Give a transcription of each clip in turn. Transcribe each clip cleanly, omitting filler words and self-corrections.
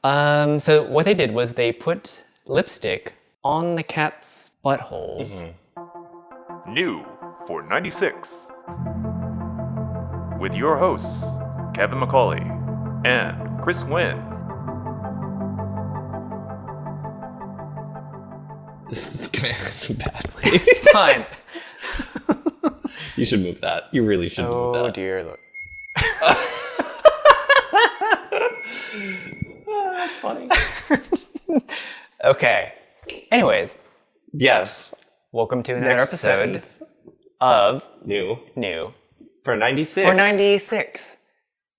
So what they did was they put lipstick on the cat's buttholes. New for 96. With your hosts, Kevin McCauley and Chris Nguyen. This is going to end badly. Fine. You should move that. You really should move that. Oh dear Lord. That's funny. Okay. Anyways, Yes. welcome to another Next episode sentence. of New. For 96. 96.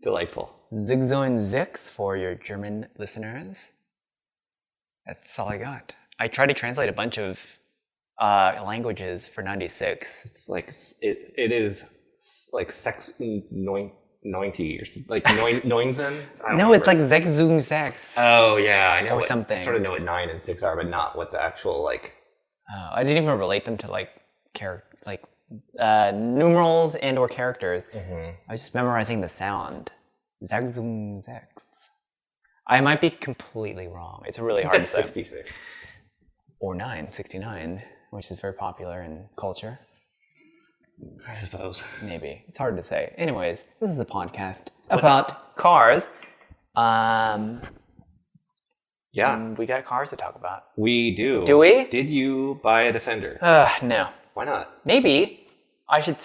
Delightful. Zigzone Zix for your German listeners. That's all I got. I tried to translate a bunch of languages for 96. It's like, it is like sex 90 or something. Like Neunzen? No, it's like Zexzoom Zex. Oh, yeah, I know. Or something. I sort of know what 9 and 6 are, but not what the actual, like... Oh, I didn't even relate them to like numerals and or characters. I was just memorizing the sound. Zagzoom Zex. I might be completely wrong. It's really hard to say. 66. Or 969, which is very popular in culture. I suppose. Maybe. It's hard to say. Anyways, this is a podcast about cars. Yeah. And we got cars to talk about. We do. Do we? Did you buy a Defender? No. Why not? Maybe. I should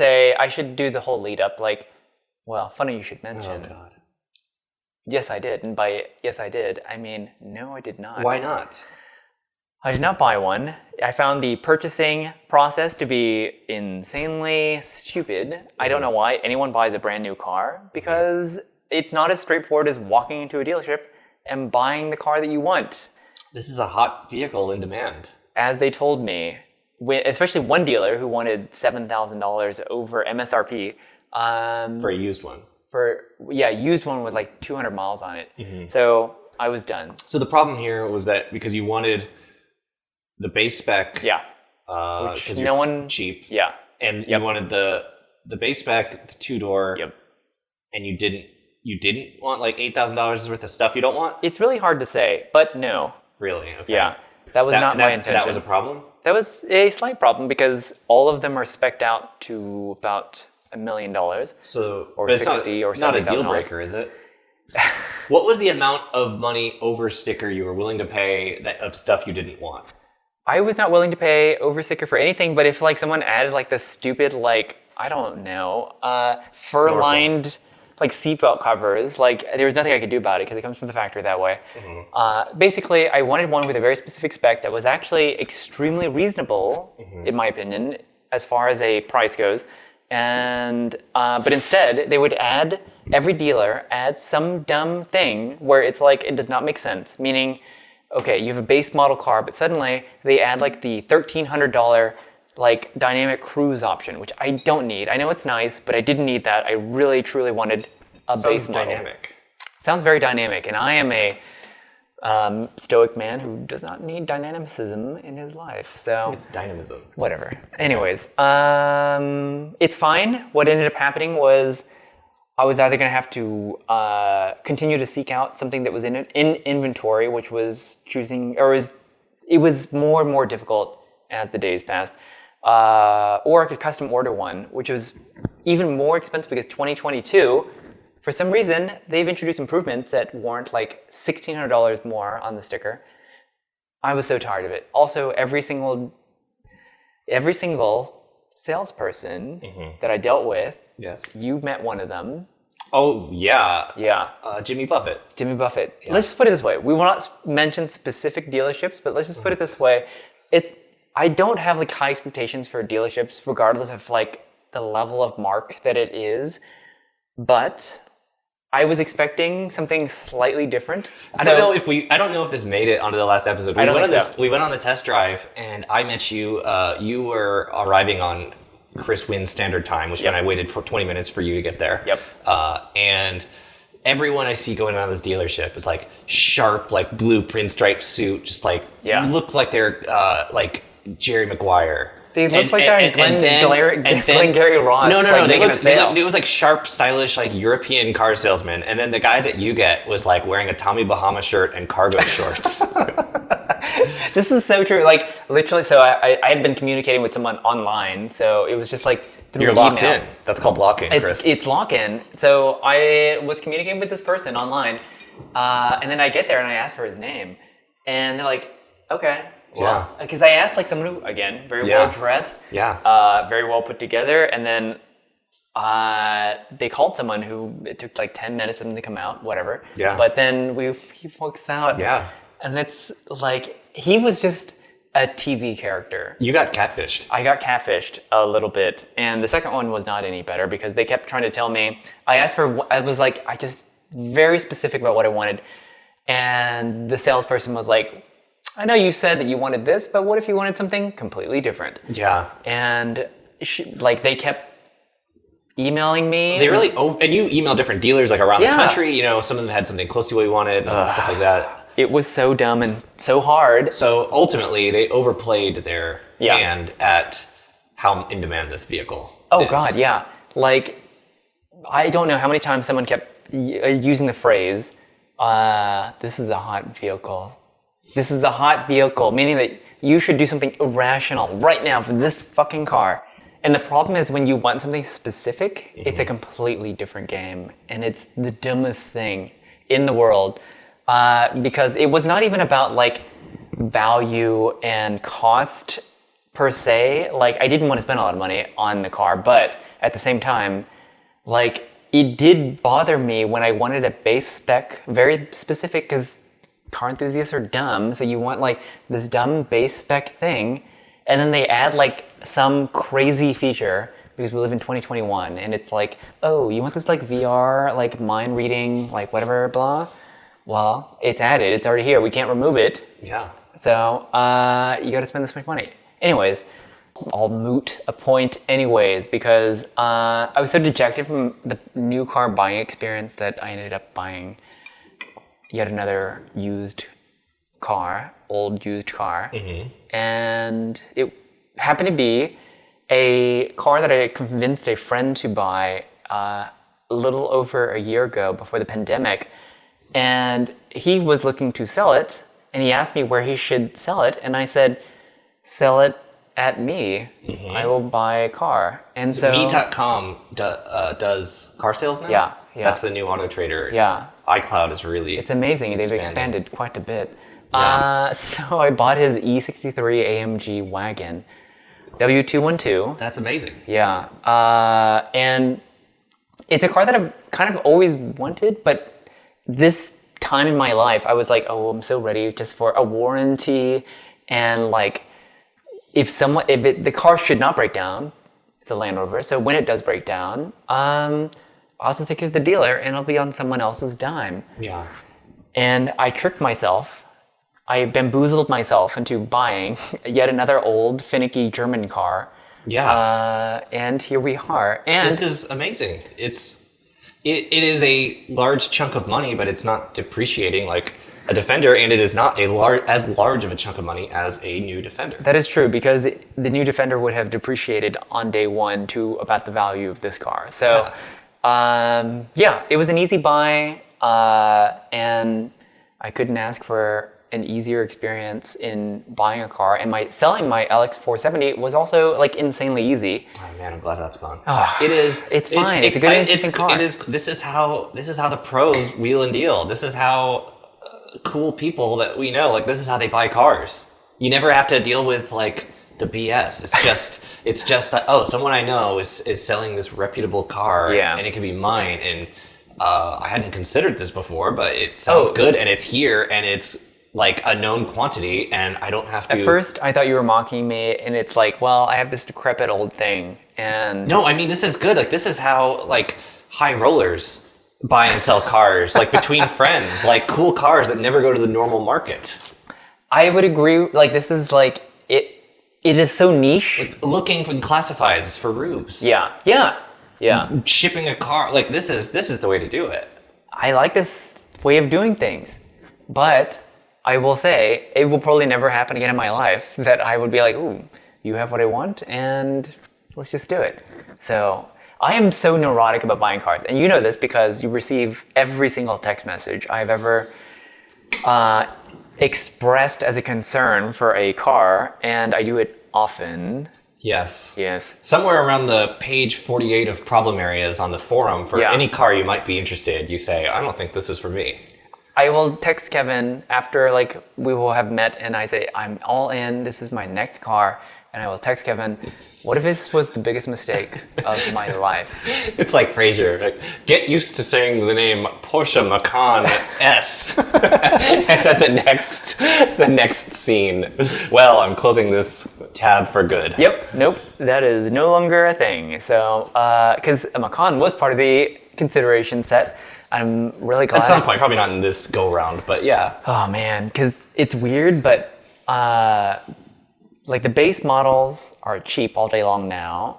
do the whole lead up. Like, well, funny you should mention. Oh, God. Yes, I did. And by yes, I did, I mean, no, I did not. Why not? I did not buy one. I found the purchasing process to be insanely stupid. I don't know why anyone buys a brand new car, because it's not as straightforward as walking into a dealership and buying the car that you want. This is a hot vehicle in demand. As they told me, especially one dealer who wanted $7,000 over MSRP. For a used one. Used one with like 200 miles on it. So I was done. So the problem here was that because you wanted the base spec. Yeah. Because you're cheap. Yeah. And you wanted the base spec, the 2-door. Yep. And you didn't want like $8,000 worth of stuff you don't want? It's really hard to say, but no. Really? Okay. Yeah. That was not my intention. That was a problem? That was a slight problem because all of them are spec'd out to about $1 million. So, or but it's 60 or not a deal $70,000. breaker, is it? What was the amount of money over sticker you were willing to pay of stuff you didn't want? I was not willing to pay over sticker for anything, but if like someone added like this stupid I don't know, fur-lined like seatbelt covers, like there was nothing I could do about it because it comes from the factory that way. Basically, I wanted one with a very specific spec that was actually extremely reasonable, in my opinion, as far as a price goes. And but instead, they would every dealer adds some dumb thing where it's like it does not make sense. Meaning, okay, you have a base model car, but suddenly they add like the $1,300 like dynamic cruise option, which I don't need. I know it's nice, but I didn't need that. I really truly wanted a base model. Dynamic. Sounds very dynamic, and I am a stoic man who does not need dynamicism in his life. So It's dynamism. whatever. Anyways, it's fine. What ended up happening was I was either going to have to continue to seek out something that was in inventory, which was it was more and more difficult as the days passed, or I could custom order one, which was even more expensive because 2022, for some reason, they've introduced improvements that warrant like $1,600 more on the sticker. I was so tired of it. Also, every single salesperson that I dealt with, Yes. you met one of them. Oh, yeah. Yeah. Jimmy Buffett. Jimmy Buffett. Yeah. Let's just put it this way. We will not mention specific dealerships, but let's just put it this way. I don't have like high expectations for dealerships, regardless of like the level of mark that it is. But I was expecting something slightly different. I don't know if this made it onto the last episode. We went on the test drive, and I met you. You were arriving on Chris Wynn's standard time, which meant I waited for 20 minutes for you to get there. Yep. And everyone I see going around this dealership is like sharp, like blue pinstripe suit, just like looks like they're like Jerry Maguire. They look like they're Glengarry Ross. No. Like, It was like sharp, stylish, like European car salesman. And then the guy that you get was like wearing a Tommy Bahama shirt and cargo shorts. This is so true. Like literally, so I had been communicating with someone online, so it was just like through You're email. locked in. That's called lock-in, Chris. It's lock-in. So I was communicating with this person online, and then I get there and I ask for his name, and they're like, okay. Well, because I asked like someone who, again, very well dressed, very well put together, and then they called someone who it took like 10 minutes for them to come out, whatever. Yeah. But then he walks out. Yeah. And it's like he was just a TV character. You got catfished. I got catfished a little bit, and the second one was not any better because they kept trying to tell me. I was like, I just very specific about what I wanted, and the salesperson was like, I know you said that you wanted this, but what if you wanted something completely different? Yeah. And they kept emailing me. They really, and you emailed different dealers like around the country. You know, some of them had something close to what you wanted and stuff like that. It was so dumb and so hard. So ultimately, they overplayed their hand at how in demand this vehicle is. God, yeah. Like, I don't know how many times someone kept using the phrase, this is a hot vehicle. This is a hot vehicle, meaning that you should do something irrational right now for this fucking car. And the problem is when you want something specific, it's a completely different game. And it's the dumbest thing in the world. Because it was not even about like value and cost per se. Like I didn't want to spend a lot of money on the car, but at the same time, like it did bother me when I wanted a base spec, very specific, because car enthusiasts are dumb. So you want like this dumb base spec thing, and then they add like some crazy feature because we live in 2021, and it's like, oh, you want this like VR, like mind reading, like whatever, blah. Well, it's added. It's already here. We can't remove it. Yeah. So you got to spend this much money. Anyways, I'll moot a point anyways because I was so dejected from the new car buying experience that I ended up buying yet another old used car. And it happened to be a car that I convinced a friend to buy a little over a year ago before the pandemic. And he was looking to sell it, and he asked me where he should sell it, and I said, sell it at me. I will buy a car. And so Me.com does car sales now? Yeah. That's the new Auto Trader. iCloud is really It's amazing. They've expanded quite a bit. So I bought his E63 AMG wagon, W212. That's amazing. Yeah. And it's a car that I've kind of always wanted, but this time in my life, I was like, oh, I'm so ready just for a warranty. And like, the car should not break down. It's a Land Rover. So when it does break down, I'll just take it to the dealer and it'll be on someone else's dime. Yeah. And I tricked myself. I bamboozled myself into buying yet another old, finicky German car. Yeah. And here we are. And this is amazing. It is a large chunk of money, but it's not depreciating like a Defender, and it is not as large of a chunk of money as a new Defender. That is true, because the new Defender would have depreciated on day one to about the value of this car. So, it was an easy buy, and I couldn't ask for an easier experience in buying a car. And selling my LX470 was also like insanely easy. Oh man, I'm glad that's gone. It is. It's fine. It's a good, interesting car. It is. This is how the pros wheel and deal. This is how cool people that we know. Like this is how they buy cars. You never have to deal with like the BS. It's just that someone I know is selling this reputable car, and it can be mine. And I hadn't considered this before, but it sounds good, and it's here, and it's like a known quantity, and I don't have to. At first, I thought you were mocking me, and it's like, well, I have this decrepit old thing, and no, I mean this is good. Like this is how like high rollers buy and sell cars, like between friends, like cool cars that never go to the normal market. I would agree. Like this is like it. It is so niche. Like, looking for classifieds for rubes. Yeah. Shipping a car, like this is the way to do it. I like this way of doing things, but I will say it will probably never happen again in my life that I would be like, ooh, you have what I want, and let's just do it. So I am so neurotic about buying cars, and you know this because you receive every single text message I've ever expressed as a concern for a car, and I do it often. Yes. Yes. Somewhere around the page 48 of problem areas on the forum, for any car you might be interested, you say, I don't think this is for me. I will text Kevin after like we will have met, and I say, I'm all in, this is my next car. And I will text Kevin, what if this was the biggest mistake of my life? It's like Frasier. Like, get used to saying the name Porsche Macan S. And then the next scene. Well, I'm closing this tab for good. Yep. Nope. That is no longer a thing. So, because a Macan was part of the consideration set. I'm really glad. At some point, probably not in this go-round, but yeah. Oh, man. Because it's weird, but... like the base models are cheap all day long now.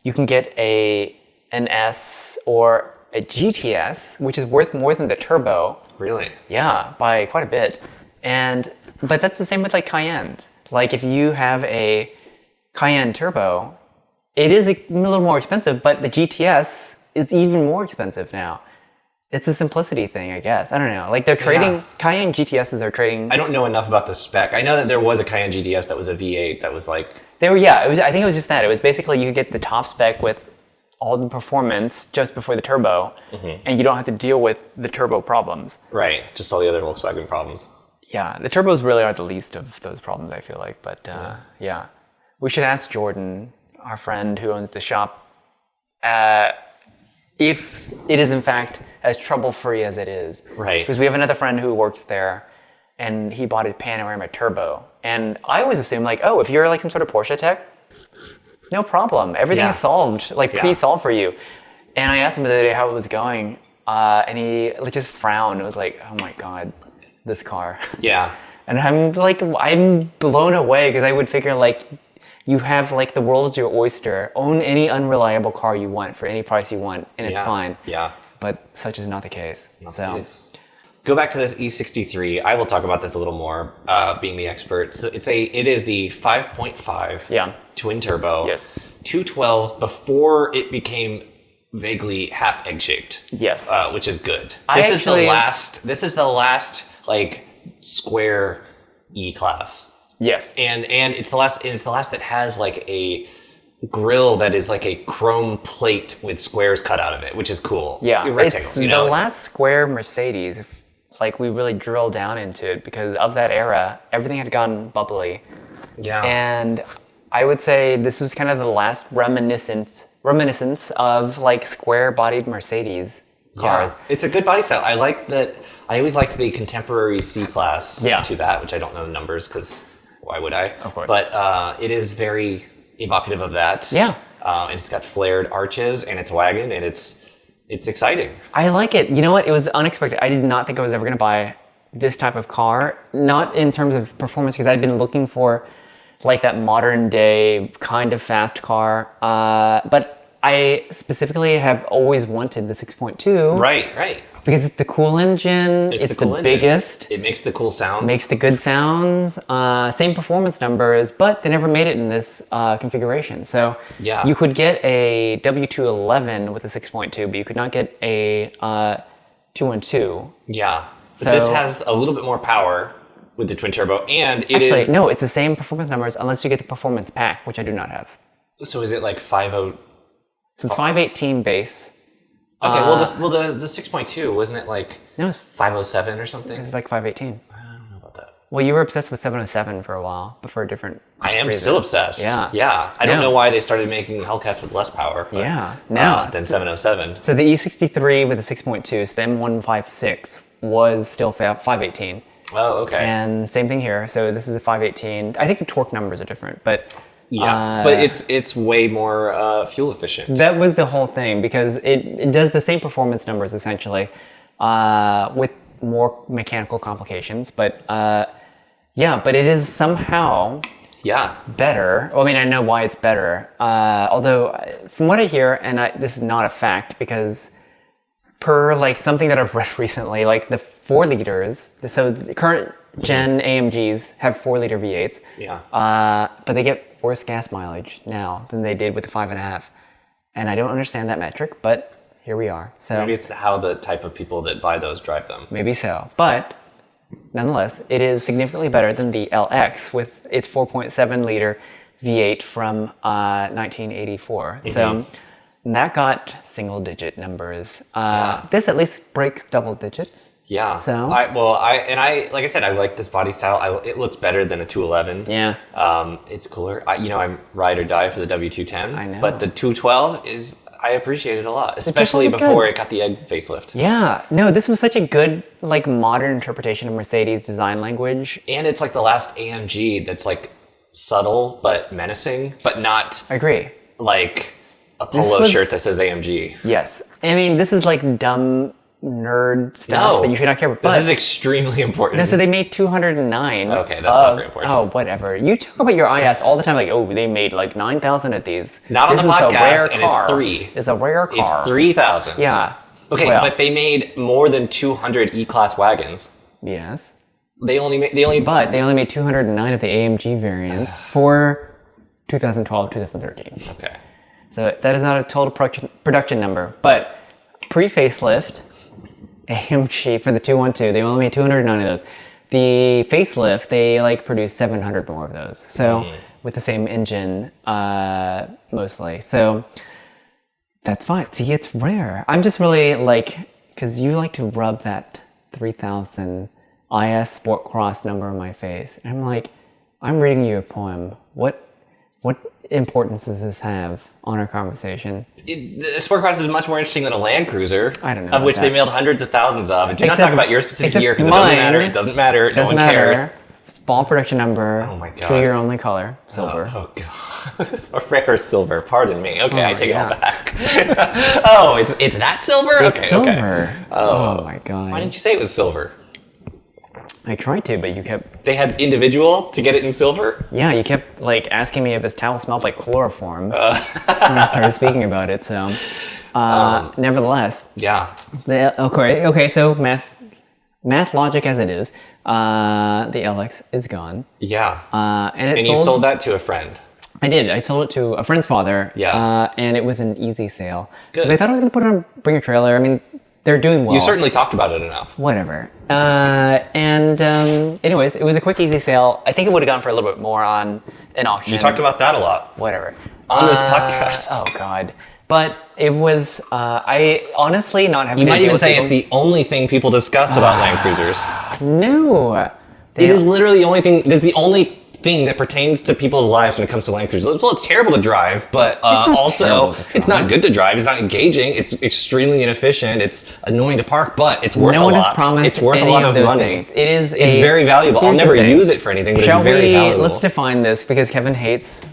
You can get an S or a GTS, which is worth more than the turbo. Really? Yeah, by quite a bit. But that's the same with like Cayennes. Like if you have a Cayenne turbo, it is a little more expensive, but the GTS is even more expensive now. It's a simplicity thing, I guess. I don't know. Like they're trading, Cayenne GTSs are trading. I don't know enough about the spec. I know that there was a Cayenne GTS that was a V8 that was like... They were, yeah, I think it was just that. It was basically you could get the top spec with all the performance just before the turbo, and you don't have to deal with the turbo problems. Right, just all the other Volkswagen problems. Yeah, the turbos really are the least of those problems, I feel like. But yeah. We should ask Jordan, our friend who owns the shop, if it is in fact as trouble-free as it is. Right. Because we have another friend who works there, and he bought a Panorama Turbo. And I always assume, like, oh, if you're like some sort of Porsche tech, no problem. Everything is solved, like pre-solved for you. And I asked him the other day how it was going, and he like, just frowned. It was like, oh my God, this car. Yeah. And I'm blown away because I would figure like, you have like the world's your oyster. Own any unreliable car you want for any price you want, and it's fine. Yeah. But such is not the case. Go back to this E63. I will talk about this a little more, being the expert. So it is the 5.5 twin turbo. Yes. 212 before it became vaguely half egg shaped. Yes. Which is good. This is the last like square E class. Yes. And it's the last that has like a grill that is like a chrome plate with squares cut out of it, which is cool. Yeah, it's the last square Mercedes. Like we really drill down into it because of that era, everything had gone bubbly. Yeah. And I would say this was kind of the last reminiscence of like square-bodied Mercedes cars. Yeah. It's a good body style. I like that. I always liked the contemporary C class to that, which I don't know the numbers because why would I? Of course. But it is very evocative of that. Yeah. And it's got flared arches and it's wagon and it's exciting. I like it. You know what? It was unexpected. I did not think I was ever going to buy this type of car. Not in terms of performance because I'd been looking for like that modern day kind of fast car. But I specifically have always wanted the 6.2. Right. Because it's the cool engine, it's the biggest. It makes the cool sounds. Makes the good sounds. Same performance numbers, but they never made it in this configuration. So you could get a W211 with a 6.2, but you could not get a 212. Yeah. But this has a little bit more power with the twin turbo, and no, it's the same performance numbers unless you get the performance pack, which I do not have. So is it like 5.0? So it's 518 base. Okay, well the 6.2 wasn't it like no, it's 507 or something? It's like 518. I don't know about that. Well, you were obsessed with 707 for a while, but for a different reason. Still obsessed. Yeah. I don't know why they started making Hellcats with less power. Than 707. So the E63 with a 6.2, so the M156 was still 518. Oh, okay. And same thing here. So this is a 518. I think the torque numbers are different, but but it's way more fuel efficient. That was the whole thing because it does the same performance numbers essentially, with more mechanical complications. But but it is somehow better. Well, I mean, I know why it's better. Although from what I hear, and this is not a fact because per like something that I've read recently, like the 4 liters. So the current gen AMGs have 4-liter V8s. Yeah. But they get worse gas mileage now than they did with the 5.5. And I don't understand that metric, but here we are. So Maybe it's how the type of people that buy those drive them. maybe so. But nonetheless, it is significantly better than the LX with its 4.7-liter V8 from 1984. So that got single-digit numbers. This at least breaks double digits. Yeah. So like I said, I like this body style. It looks better than a 211. yeah. It's cooler. I'm ride or die for the W210. I know. But the 212 I appreciate it a lot, especially 212 is before good. it got the egg facelift. Yeah. No, this was such a good, like, modern interpretation of Mercedes design language. And it's like the last AMG that's like subtle but menacing, but not I agree. like a polo shirt that says AMG. Yes. I mean, this is like dumb nerd stuff that you should not care about. This is extremely important. No, so they made 209. Okay, that's not very important. Oh, whatever. You talk about your IS all the time, like, oh, they made like 9,000 of these. Not on This the is podcast, rare and it's car. 3. It's a rare car. It's 3,000. Yeah. Okay, Well, but they made more than 200 E-Class wagons. yes. But they only But they only made 209 of the AMG variants for 2012, 2013. Okay. So that is not a total production number. But pre-facelift, AMG for the 212, they only made 209 of those. The facelift, they like produced 700 more of those. So with the same engine, mostly. So that's fine. See, it's rare. I'm just really like, because you like to rub that 3000 IS Sport Cross number on my face. And I'm like, I'm reading you a poem. What importance does this have on our conversation? The Sport Cross is much more interesting than a Land Cruiser. I don't know Of about which they that. mailed hundreds of thousands of. And do not Except- talk about your specific except year because it mine. doesn't matter. It doesn't matter. Doesn't no one cares. matter. Small production number. Oh my God. 2-year only color. Silver. Oh god. A rare silver. Pardon me. Okay, I take it all yeah. back. Oh, it's that silver? It's Okay, silver. okay. Oh my god. Why didn't you say it was silver? I tried to, but you kept... They had individual to get it in silver? Yeah, you kept like asking me if this towel smelled like chloroform when I started speaking about it. So, nevertheless, Yeah. okay. So math logic as it is, the LX is gone. Yeah. And You sold that to a friend. I did. I sold it to a friend's father. Yeah. And it was an easy sale Good. because I thought I was going to put it on Bring a Trailer. I mean, they're doing well. You certainly talked about it enough. Whatever. Anyways, it was a quick, easy sale. I think it would have gone for a little bit more on an auction. You talked about that a lot. Whatever. On this podcast. Oh, God. But it was, I honestly not having You to might deal even with say it's people- the only thing people discuss about Land Cruisers. No. It is literally the only thing. That's the only thing that pertains to people's lives when it comes to Land Cruisers. Well, it's terrible to drive, but also terrible to it's not good to drive. It's not engaging. It's extremely inefficient. It's annoying to park, but it's worth No a one has lot. promised It's worth a any lot of of those money. things. It is It's very valuable. I'll Here's the never thing. use it for anything, but Shall it's very we, valuable. let's define this because Kevin hates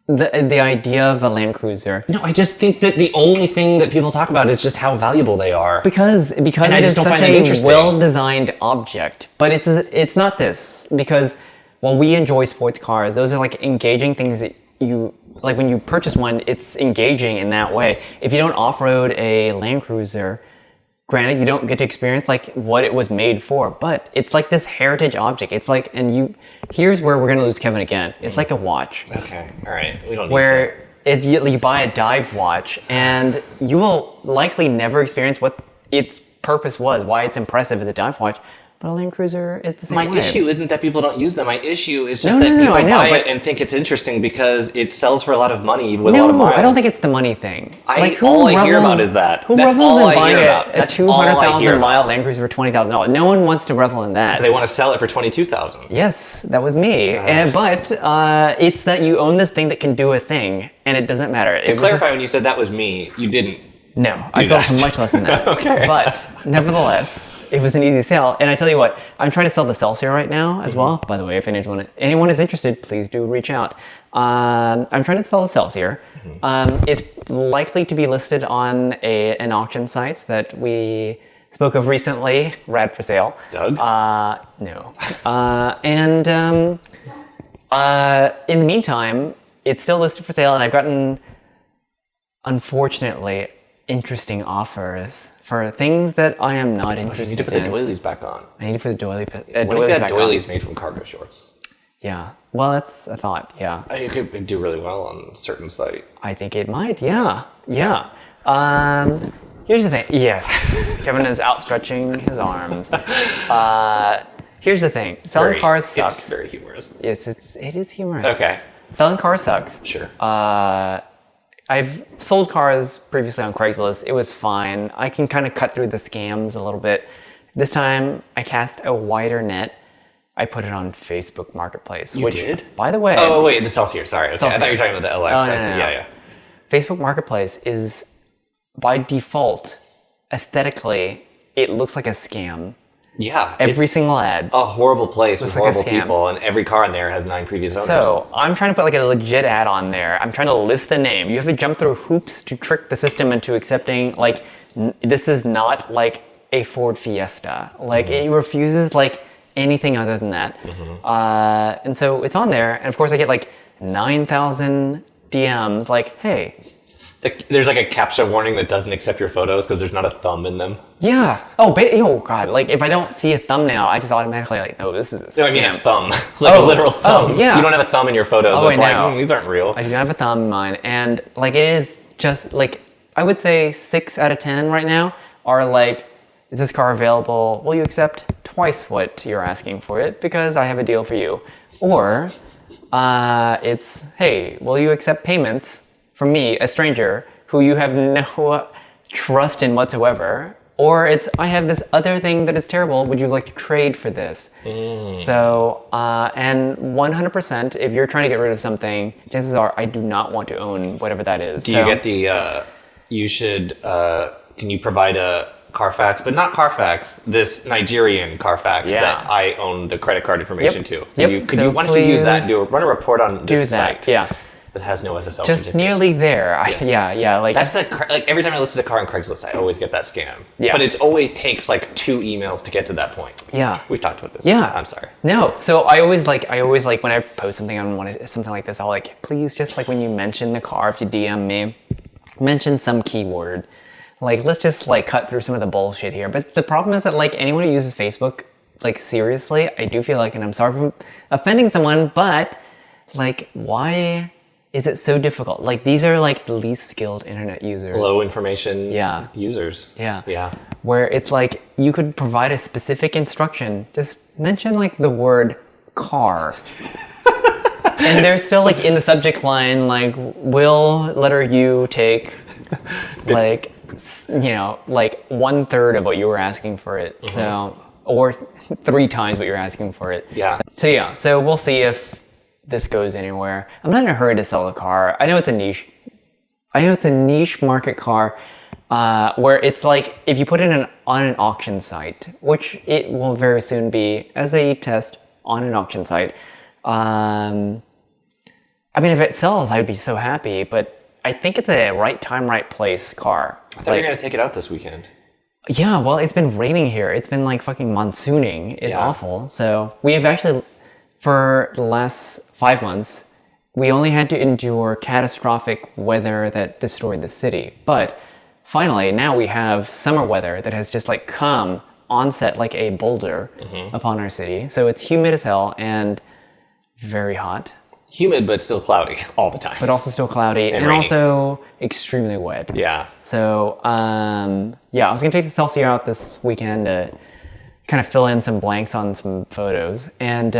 the idea of a Land Cruiser. No, I just think that the only thing that people talk about is just how valuable they are. Because I it just is don't such find that a interesting. well-designed object. But it's not this. Because while we enjoy sports cars, those are like engaging things that you... Like when you purchase one, it's engaging in that way. If you don't off-road a Land Cruiser, granted, you don't get to experience like what it was made for. But it's like this heritage object. It's like... Here's where we're going to lose Kevin again. It's like a watch. Okay, all right. We don't need Where you buy a dive watch and you will likely never experience what its purpose was, why it's impressive as a dive watch, but a Land Cruiser is the same My way. issue isn't that people don't use them. My issue is just No, that no, people I know, buy but- it and think it's interesting because it sells for a lot of money with a lot of No, miles. I don't think it's the money thing. All I hear about is that. Who That's revels all in I buying hear about. a That's all I hear 200,000 mile about. Land Cruiser for $20,000? No one wants to revel in that. They want to sell it for $22,000. Yes, that was me. But it's that you own this thing that can do a thing, and it doesn't matter. To clarify, when you said that was me, you didn't. No, I sold that. for much less than that. Okay. But nevertheless, it was an easy sale. And I tell you what, I'm trying to sell the Celsior right now as well. By the way, if anyone is interested, please do reach out. I'm trying to sell the Celsior. It's likely to be listed on an auction site that we spoke of recently, Rad for Sale. Doug? No. In the meantime, it's still listed for sale, and I've gotten, unfortunately, interesting offers For things that I am not interested in. You need to put the doilies back on. I need to put the doilies What if you had doilies made from cargo shorts? Yeah. Well, that's a thought. Yeah. It could do really well on a certain site. I think it might. Yeah. Yeah. Here's the thing. Yes. Kevin is outstretching his arms. Here's the thing. Selling cars sucks. It's very humorous. Yes, it is humorous. Okay. Selling cars sucks. Sure. I've sold cars previously on Craigslist. It was fine. I can kind of cut through the scams a little bit. This time, I cast a wider net. I put it on Facebook Marketplace. You did? By the way... Oh, wait, the Celsior. Sorry. Okay. I thought you were talking about the LX. No. Yeah. Facebook Marketplace is, by default, aesthetically, it looks like a scam. Yeah. Every single ad. A horrible place with horrible like people, and every car in there has 9 previous owners. So, I'm trying to put like a legit ad on there. I'm trying to list the name. You have to jump through hoops to trick the system into accepting, like, this is not like a Ford Fiesta. Like, it refuses, like, anything other than that. And so it's on there, and of course I get like 9,000 DMs like, hey. There's like a CAPTCHA warning that doesn't accept your photos because there's not a thumb in them. Yeah. Oh God. Like if I don't see a thumbnail, I just automatically like, no, this is a scam. No, I mean a thumb. Like a literal thumb. Oh, yeah. You don't have a thumb in your photos. Oh, it's like, these aren't real. I do not have a thumb in mine. And like it is just like, I would say 6 out of 10 right now are like, is this car available? Will you accept twice what you're asking for it because I have a deal for you? Or it's, hey, will you accept payments from me, a stranger, who you have no trust in whatsoever? Or it's, I have this other thing that is terrible. Would you like to trade for this? So, and 100%, if you're trying to get rid of something, chances are I do not want to own whatever that is. Do you get the, you should, can you provide a Carfax, but not Carfax, this Nigerian Carfax that I own the credit card information to. Could you, why don't you use that and run a report on this site that has no SSL just certificate? Nearly there. Yeah. Like that's like every time I listen to car on Craigslist, I always get that scam. Yeah. But it always takes like 2 emails to get to that point. Yeah. We've talked about this. Yeah. I'm sorry. No. So I always like when I post something on something like this, I'll like, please just like when you mention the car, if you DM me, mention some keyword. Like, let's just like cut through some of the bullshit here. But the problem is that like anyone who uses Facebook, like seriously, I do feel like, and I'm sorry for offending someone, but like, why is it so difficult? Like these are like the least skilled internet users. Low information users. Yeah. Where it's like, you could provide a specific instruction. Just mention like the word car. And they're still like in the subject line, like, will letter U take like, you know, like 1/3 of what you were asking for it. So, or 3 times what you're asking for it. Yeah. So we'll see if this goes anywhere. I'm not in a hurry to sell a car. I know it's a niche. I know it's a niche market car where it's like, if you put it on an auction site, which it will very soon be as a test on an auction site. I mean, if it sells, I would be so happy, but I think it's a right time, right place car. I thought you were going to take it out this weekend. Yeah, well, it's been raining here. It's been like fucking monsooning. It's awful. So we have actually, for the last 5 months, we only had to endure catastrophic weather that destroyed the city. But finally, now we have summer weather that has just like come onset like a boulder upon our city. So it's humid as hell and very hot. Humid, but still cloudy all the time. But also still cloudy and also extremely wet. Yeah. So, yeah, I was going to take the Celsius out this weekend to kind of fill in some blanks on some photos. And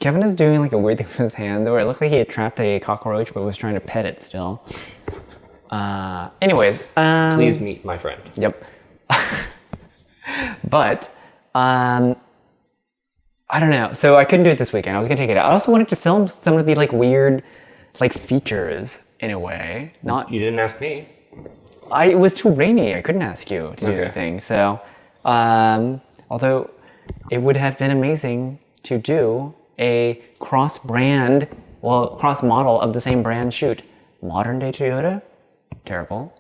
Kevin is doing like a weird thing with his hand where it looked like he had trapped a cockroach but was trying to pet it still. Anyways. Please meet my friend. Yep. But, I don't know. So I couldn't do it this weekend. I was going to take it out. I also wanted to film some of the like weird like features in a way. Not. You didn't ask me. It was too rainy. I couldn't ask you to do anything. So, although it would have been amazing to do a cross-brand, well, cross-model of the same brand shoot. Modern day Toyota, terrible.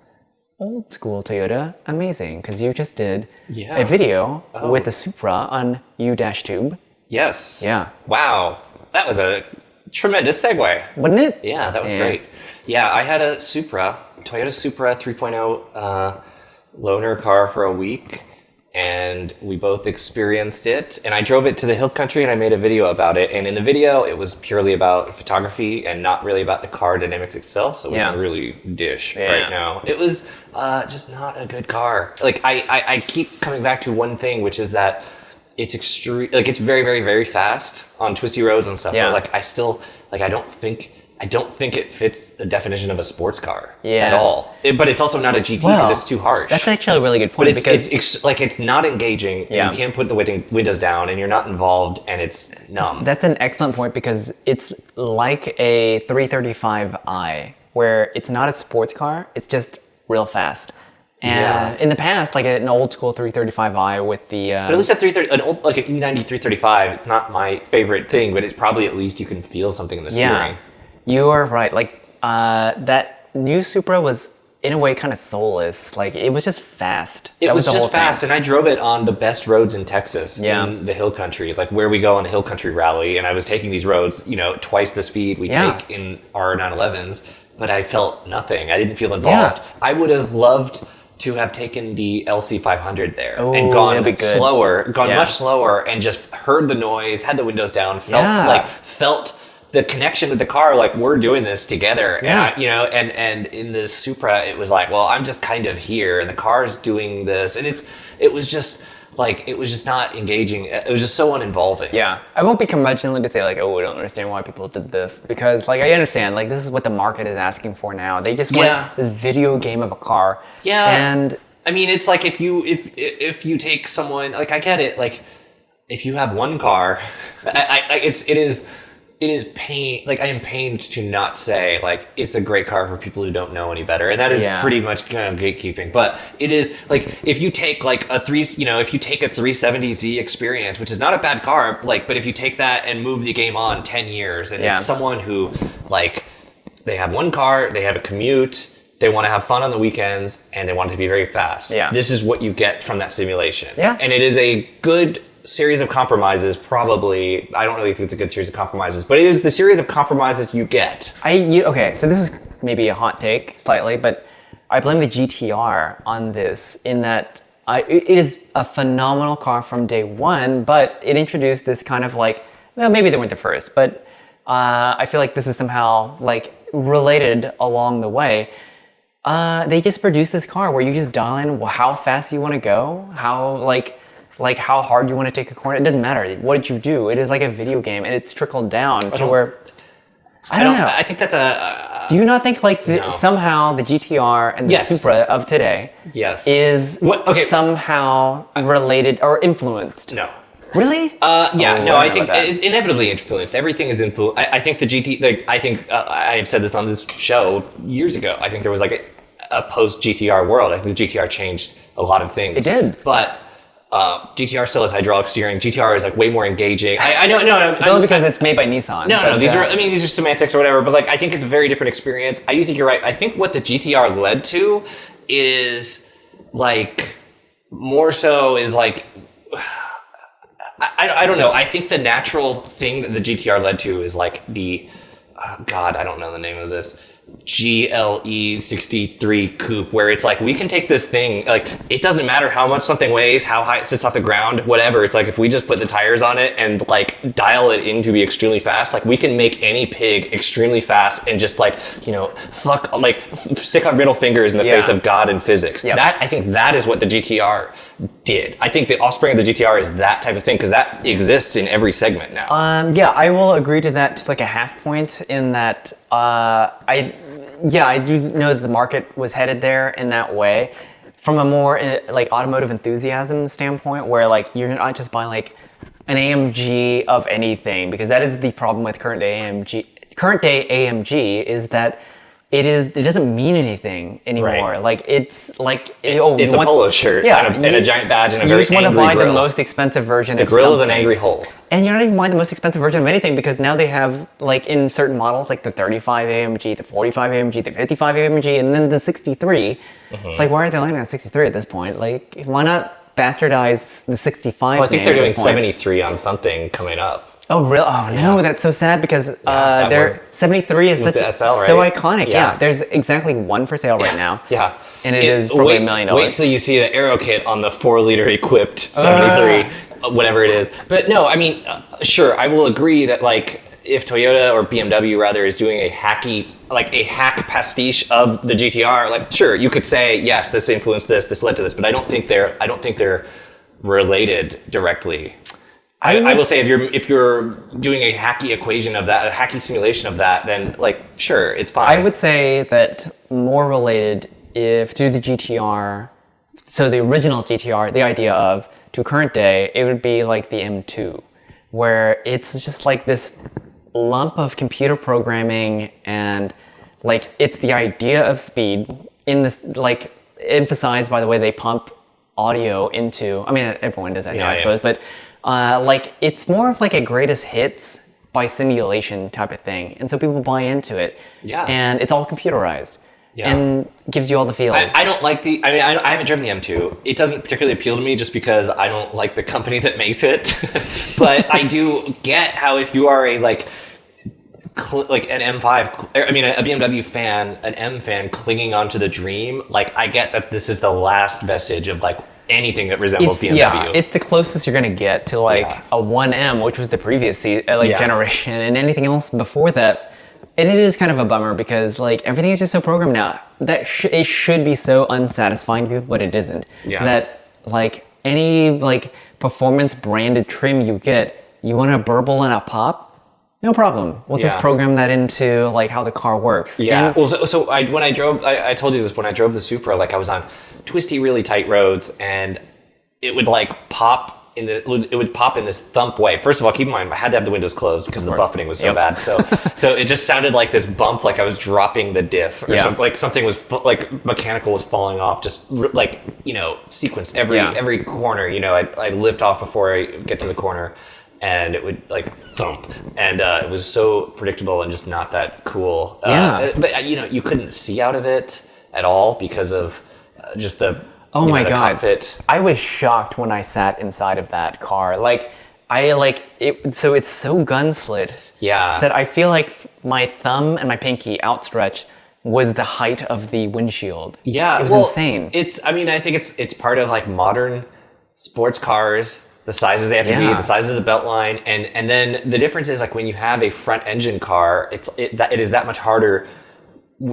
Old school Toyota, amazing. Because you just did a video with the Supra on U-Tube. Yes. Yeah. Wow. That was a tremendous segue. Wasn't it? Yeah, that was great. Yeah, I had a Supra, Toyota Supra 3.0, loan her car for a week, and we both experienced it. And I drove it to the hill country, and I made a video about it. And in the video, it was purely about photography and not really about the car dynamics itself. So we can really dish right now. It was just not a good car. Like I keep coming back to one thing, which is that it's extreme. Like it's very, very, very fast on twisty roads and stuff. But like I still like I don't think it fits the definition of a sports car at all. But it's also not a GT because it's too harsh. That's actually a really good point. But it's not engaging. You can't put the windows down, and you're not involved, and it's numb. That's an excellent point because it's like a 335i, where it's not a sports car. It's just real fast. And in the past, like an old school 335i with the... but at least a 330, an old, like an E90 335, it's not my favorite thing, but it's probably at least you can feel something in the steering. You are right. Like that new Supra was in a way kind of soulless. Like it was just fast. It was just fast, and I drove it on the best roads in Texas, in the hill country, like where we go on the hill country rally. And I was taking these roads, twice the speed we take in our 911s, but I felt nothing. I didn't feel involved. I would have loved to have taken the LC500 there and gone much slower, and just heard the noise, had the windows down, felt the connection with the car, like we're doing this together. And in the Supra, it was like, well, I'm just kind of here, and the car's doing this, and it was just not engaging. It was just so uninvolving. Yeah, I won't be curmudgeonly to say like, oh, I don't understand why people did this, because like I understand, like this is what the market is asking for now. They just want this video game of a car. Yeah, and I mean, it's like if you take someone, like I get it, like if you have one car, it is pain. Like I am pained to not say like it's a great car for people who don't know any better, and that is pretty much kind of gatekeeping. But it is like if you take like if you take a 370Z Experience, which is not a bad car, like, but if you take that and move the game on 10 years, and it's someone who like they have one car, they have a commute, they want to have fun on the weekends, and they want it to be very fast. Yeah, this is what you get from that simulation. Yeah, and it is a good series of compromises. Probably, I don't really think it's a good series of compromises, but it is the series of compromises you get. Okay, so this is maybe a hot take slightly, but I blame the GTR on this in that it is a phenomenal car from day one, but it introduced this kind of like, well, maybe they weren't the first, but I feel like this is somehow like related along the way. They just produced this car where you just dial in how fast you want to go, how how hard you want to take a corner. It doesn't matter. What did you do? It is like a video game, and it's trickled down to where... I don't know. I think that's do you not think like somehow the GTR and the Supra of today is somehow related or influenced? No. Really? I think it is inevitably influenced. Everything is influenced. I think the GT... I think I have said this on this show years ago. I think there was like a post-GTR world. I think the GTR changed a lot of things. It did. But... GTR still has hydraulic steering. GTR is like way more engaging. I know, it's only because it's made by Nissan. No, these are semantics or whatever, but like I think it's a very different experience. I do think you're right. I think what the GTR led to is like more so is like I don't know. I think the natural thing that the GTR led to is like the I don't know the name of this. GLE 63 coupe, where it's like we can take this thing, like it doesn't matter how much something weighs, how high it sits off the ground, whatever. It's like if we just put the tires on it and like dial it in to be extremely fast, like we can make any pig extremely fast and just like stick our middle fingers in the face of God and physics. That I think that is what the GTR did. I think the offspring of the GTR is that type of thing because that exists in every segment now. I will agree to that to like a half point in that I do know that the market was headed there in that way from a more like automotive enthusiasm standpoint where like you're not just buying like an AMG of anything, because that is the problem with current day AMG is that it doesn't mean anything anymore. Right. Like it's like it's a polo shirt and a giant badge and a very angry grill. You just want to buy the most expensive version. The grill is an angry hole. And you're not even buying the most expensive version of anything because now they have like in certain models like the 35 AMG, the 45 AMG, the 55 AMG, and then the 63. Like why are they landing on 63 at this point? Like why not bastardize the 65? Well, I think they're doing 73 on something coming up. Oh, really? Oh, no, that's so sad because that their 73 is such the SL, so right? iconic. Yeah. There's exactly one for sale right now. Yeah. And it is probably $1 million. Wait till you see the aero kit on the 4-liter equipped 73, whatever it is. But no, I mean, sure, I will agree that like if Toyota or BMW rather is doing a hack pastiche of the GTR, like sure, you could say yes, this influenced this led to this, but I don't think they're related directly. I will say if you're doing a hacky equation of that, a hacky simulation of that, then like sure, it's fine. I would say that more related if through the GTR, so the original GTR, the idea of to current day, it would be like the M2, where it's just like this lump of computer programming and like it's the idea of speed in this like emphasized by the way they pump audio into. I mean, everyone does that now, I suppose, but. Like it's more of like a greatest hits by simulation type of thing, and so people buy into it. Yeah, and it's all computerized. Yeah, and gives you all the feels. I don't like the. I mean, I haven't driven the M2. It doesn't particularly appeal to me just because I don't like the company that makes it. But I do get how if you are a like an M5, I mean a BMW fan, an M fan clinging onto the dream. Like I get that this is the last vestige of like. Anything that resembles BMW. Yeah, it's the closest you're going to get to like a 1M, which was the previous generation, and anything else before that. And it is kind of a bummer because like everything is just so programmed now that it should be so unsatisfying to people, but it isn't. Yeah. That like any like performance branded trim you get, you want a burble and a pop. No problem. We'll just program that into like how the car works. Yeah. Well, so when I drove, I told you this when I drove the Supra, like I was on twisty, really tight roads, and it would like pop in this thump way. First of all, keep in mind I had to have the windows closed because the buffeting was so bad. So it just sounded like this bump, like I was dropping the diff or something. Like something was like mechanical was falling off. Just like sequenced every corner. I'd lift off before I get to the corner. And it would like thump, and it was so predictable and just not that cool. But you couldn't see out of it at all because of just the my God cockpit. I was shocked when I sat inside of that car. Like I like it. So it's so gun-slid. Yeah. That I feel like my thumb and my pinky outstretched was the height of the windshield. Yeah, it was insane. I think it's part of like modern sports cars. The sizes they have to be, the size of the belt line, and then the difference is like when you have a front engine car, it is that much harder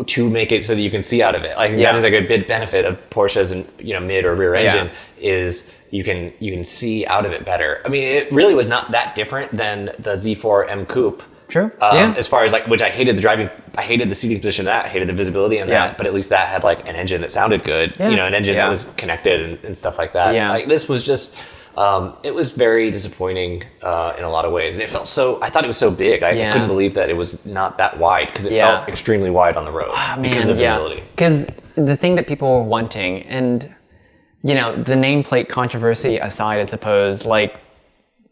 to make it so that you can see out of it. Like that is like a big benefit of Porsches and mid or rear engine is you can see out of it better. I mean, it really was not that different than the Z4 M Coupe. True. As far as like, which I hated the driving, I hated the seating position of that, I hated the visibility in that, but at least that had like an engine that sounded good, an engine that was connected and stuff like that. Yeah. Like this was just. It was very disappointing in a lot of ways, and it felt so. I thought it was so big. I couldn't believe that it was not that wide because it felt extremely wide on the road because of the visibility. Because the thing that people were wanting, and the nameplate controversy aside, I suppose, like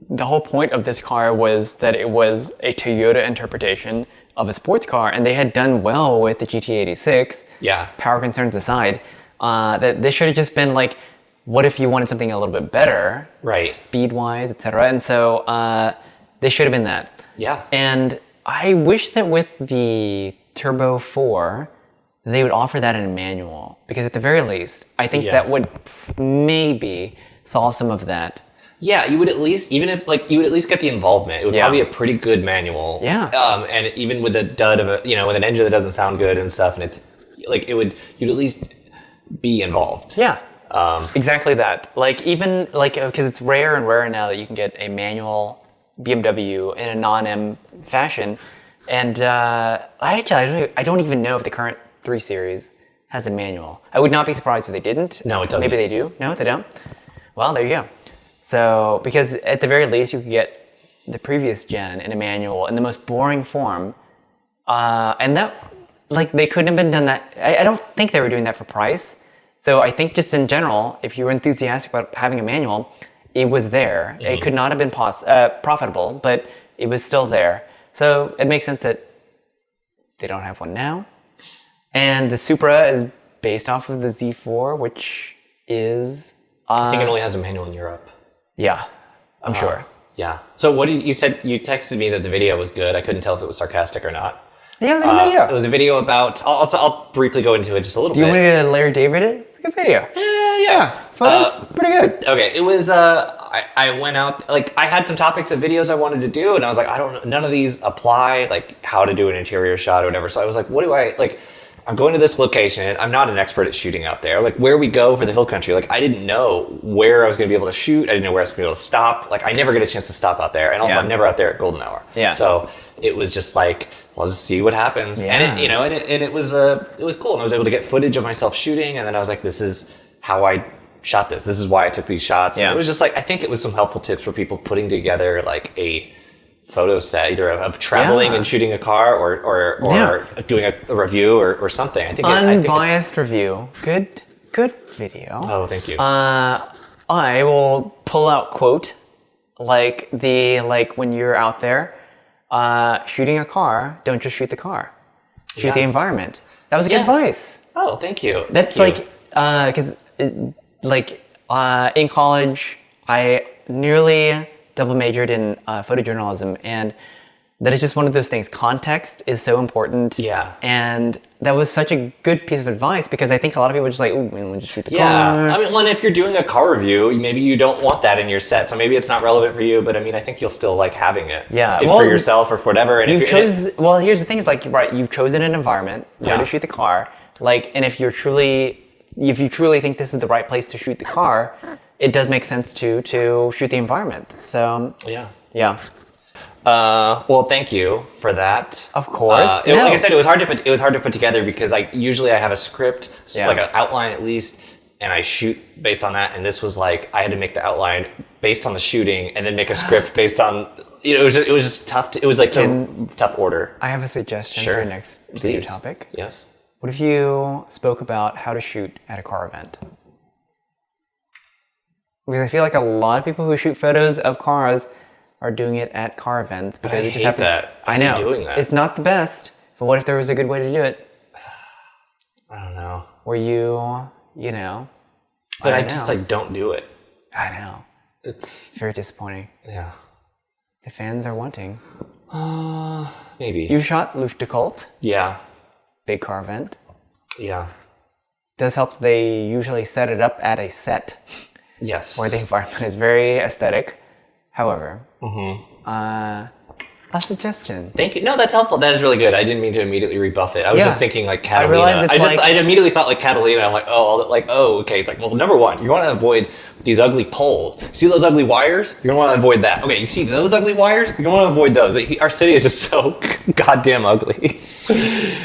the whole point of this car was that it was a Toyota interpretation of a sports car, and they had done well with the GT86. Yeah. Power concerns aside, that this should have just been like. What if you wanted something a little bit better, right? Speed-wise, etc. And so they should have been that. Yeah. And I wish that with the Turbo 4, they would offer that in a manual, because at the very least, I think that would maybe solve some of that. Yeah, you would at least, even if like you would at least get the involvement. It would probably be a pretty good manual. Yeah. And even with a dud of with an engine that doesn't sound good and stuff, and it's like you'd at least be involved. Yeah. Exactly that. Like even like because it's rarer and rarer now that you can get a manual BMW in a non-M fashion, and I don't even know if the current 3 Series has a manual. I would not be surprised if they didn't. No, it doesn't. Maybe they do. No, they don't. Well, there you go. So because at the very least you could get the previous gen in a manual in the most boring form, and that like they couldn't have been done that. I don't think they were doing that for price. So I think just in general, if you were enthusiastic about having a manual, it was there. Mm-hmm. It could not have been profitable, but it was still there. So it makes sense that they don't have one now. And the Supra is based off of the Z4, which is... I think it only has a manual in Europe. Yeah, I'm sure. Yeah. So what did you said? You texted me that the video was good. I couldn't tell if it was sarcastic or not. Yeah, it was a good video. It was a video about. I'll briefly go into it just a little bit. Do you want me to Larry David it? It's a good video. Yeah. Photos, pretty good. Okay, it was. I went out. Like, I had some topics of videos I wanted to do, and I was like, I don't know. None of these apply. Like, how to do an interior shot or whatever. So I was like, what do I like? I'm going to this location. I'm not an expert at shooting out there. Like, where we go for the hill country, like, I didn't know where I was going to be able to shoot. I didn't know where I was going to be able to stop. Like, I never get a chance to stop out there. And also, I'm never out there at golden hour. Yeah. So it was just like, well, just see what happens. Yeah. And it was cool. And I was able to get footage of myself shooting. And then I was like, this is how I shot this. This is why I took these shots. Yeah. And it was just like, I think it was some helpful tips for people putting together like a photo set, either of traveling and shooting a car or doing a review or something. I think unbiased review. Good video. Oh, thank you. I will pull out quote like when you're out there shooting a car, don't just shoot the car. Shoot the environment. That was good advice. Oh, thank you. That's because in college I nearly double majored in photojournalism, and that is just one of those things. Context is so important. Yeah. And that was such a good piece of advice, because I think a lot of people are just like, ooh, just shoot the car. Yeah. I mean, well, if you're doing a car review, maybe you don't want that in your set, so maybe it's not relevant for you, but I mean, I think you'll still like having it. Yeah. For yourself or for whatever. And well, here's the thing is like, right, you've chosen an environment where to shoot the car. Like, and if you truly think this is the right place to shoot the car, it does make sense to shoot the environment. So yeah. Well, thank you for that. Of course. Like I said, it was hard to put together because I usually have a script, like an outline at least, and I shoot based on that. And this was like I had to make the outline based on the shooting, and then make a script based on. It was just tough. It was like tough order. I have a suggestion for your next video topic. Yes. What if you spoke about how to shoot at a car event? Because I feel like a lot of people who shoot photos of cars are doing it at car events, because I it just hate happens. that. I know. Doing that. It's not the best, but what if there was a good way to do it? I don't know. Where you know. But I just like don't do it. I know. It's very disappointing. Yeah. The fans are wanting. Maybe. You shot Luft de Cult. Yeah. Big car event. Yeah. Does help. They usually set it up at a set. Yes. Where the environment is very aesthetic. However, a suggestion. Thank you. No, that's helpful. That is really good. I didn't mean to immediately rebuff it. I was just thinking like Catalina. I immediately thought like Catalina. I'm like, okay. It's like, well, number one, you want to avoid these ugly poles. See those ugly wires? You're going to want to avoid that. Okay, you see those ugly wires? You're going to want to avoid those. Our city is just so goddamn ugly.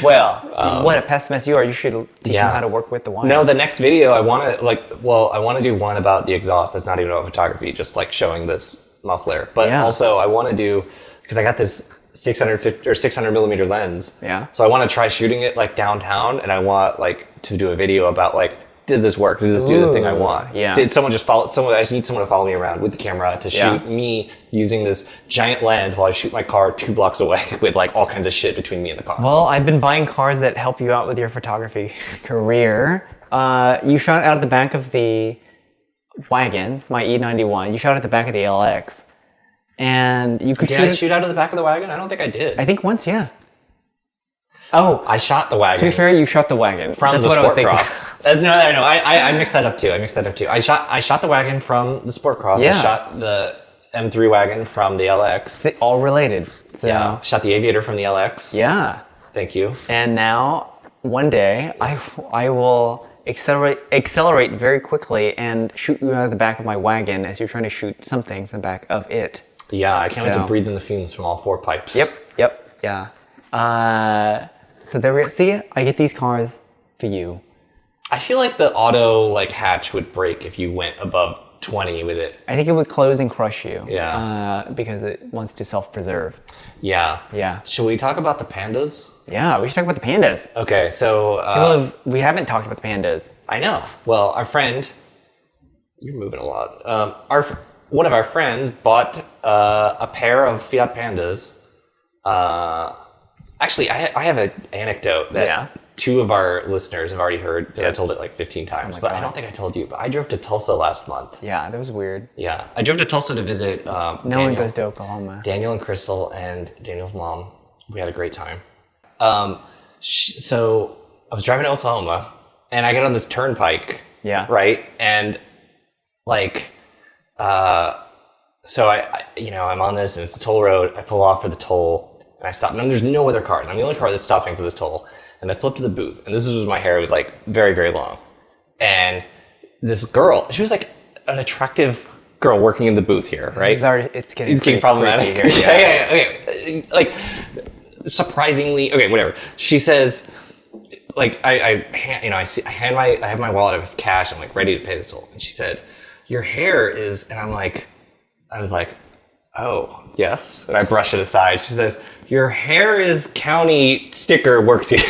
Well, what a pessimist you are. You should teach them how to work with the wires. No, the next video I want to do one about the exhaust. That's not even about photography, just like showing this muffler. But also I want to do, because I got this 650 or 600 millimeter lens. Yeah. So I want to try shooting it like downtown, and I want like to do a video about like, did this work? Did this do the thing I want? Yeah. Did someone just follow? I just need someone to follow me around with the camera to shoot me using this giant lens while I shoot my car 2 blocks away with like all kinds of shit between me and the car. Well, I've been buying cars that help you out with your photography career. You shot out of the back of the wagon, my E91. You shot at the back of the LX. And you could shoot out of the back of the wagon? I don't think I did. I think once, yeah. Oh, I shot the wagon. To be fair, you shot the wagon from the Sport Cross. No, I mixed that up too. I shot the wagon from the Sport Cross. Yeah. I shot the M3 wagon from the LX. All related. So. Yeah. Shot the Aviator from the LX. Yeah. Thank you. And now, one day, I will accelerate very quickly and shoot you out of the back of my wagon as you're trying to shoot something from the back of it. Yeah, I can't wait to breathe in the fumes from all 4 pipes. Yep, yeah. So there we see. I get these cars for you. I feel like the auto hatch would break if you went above 20 with it. I think it would close and crush you. Yeah. Because it wants to self-preserve. Yeah. Yeah. Should we talk about the Pandas? Yeah, we should talk about the Pandas. Okay, so we haven't talked about the Pandas. I know. Well, our friend, you're moving a lot. One of our friends bought a pair of Fiat Pandas. Actually, I have an anecdote that 2 of our listeners have already heard, because I told it like 15 times, but God. I don't think I told you. But I drove to Tulsa last month. Yeah, that was weird. Yeah, I drove to Tulsa to visit No one goes to Oklahoma. Daniel and Crystal and Daniel's mom. We had a great time. So I was driving to Oklahoma, and I get on this turnpike. Yeah. Right, and like, so I'm on this, and it's a toll road. I pull off for the toll, and I stop. And there's no other cars. I'm the only car that's stopping for this toll. And I pull up to the booth, and this was my hair was like very, very long. And this girl, she was like an attractive girl working in the booth here, right? It's getting problematic here. Yeah. Okay. Like, surprisingly, okay, whatever. She says, like, I have my wallet of cash. I'm like ready to pay this toll, and she said, "Your hair is," and I was like, "Oh, yes." And I brush it aside. She says, "Your hair is county sticker works here."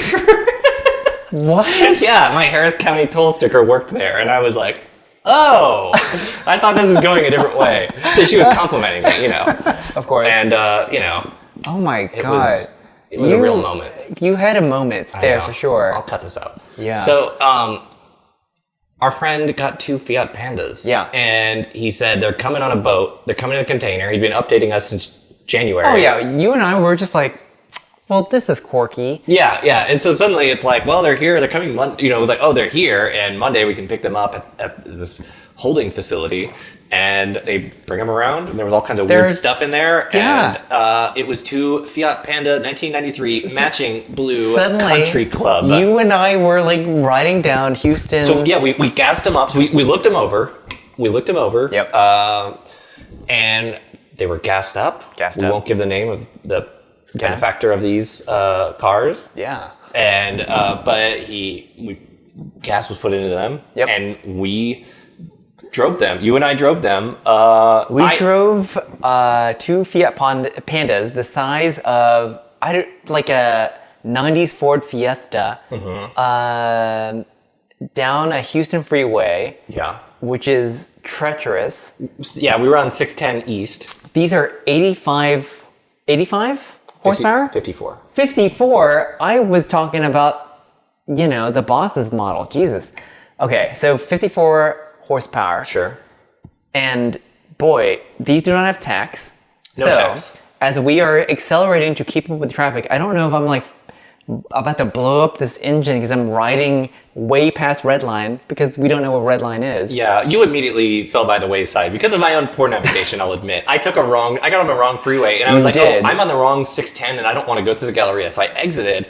What? Yeah, my Harris County toll sticker worked there, and I was like, "Oh, I thought this was going a different way." She was complimenting me, Of course. and Oh my God. it was a real moment. You had a moment there for sure. I'll cut this out. Yeah. So, our friend got 2 Fiat Pandas. Yeah. And he said they're coming on a boat. They're coming in a container. He'd been updating us since January. Oh yeah, you and I were just like, well, this is quirky. Yeah. And so suddenly it's like, well, they're here. They're coming Monday. It was like, oh, they're here. And Monday we can pick them up at this holding facility. And they bring them around. And there was all kinds of weird stuff in there. Yeah. And it was 2 Fiat Panda 1993 matching blue Suddenly, country club. You and I were like riding down Houston. So yeah, we gassed them up. So we looked them over. Yep. And they were gassed up. Gassed we up. won't give the name of the manufacturer of these cars. Yeah. And gas was put into them. Yep. And we drove them. You and I drove them. We drove 2 Fiat Pandas the size of like a 90s Ford Fiesta down a Houston freeway. Yeah. Which is treacherous. Yeah, we were on 610 East. These are 85 horsepower? 54. 54? I was talking about, the boss's model. Jesus. Okay, so 54 horsepower. Sure. And boy, these do not have tax. No tax. As we are accelerating to keep up with traffic, I don't know if I'm like about to blow up this engine because I'm riding way past red line because we don't know what red line is. Yeah, you immediately fell by the wayside because of my own poor navigation. I'll admit, I got on the wrong freeway, and I was like, "Oh, I'm on the wrong 610, and I don't want to go through the Galleria." So I exited,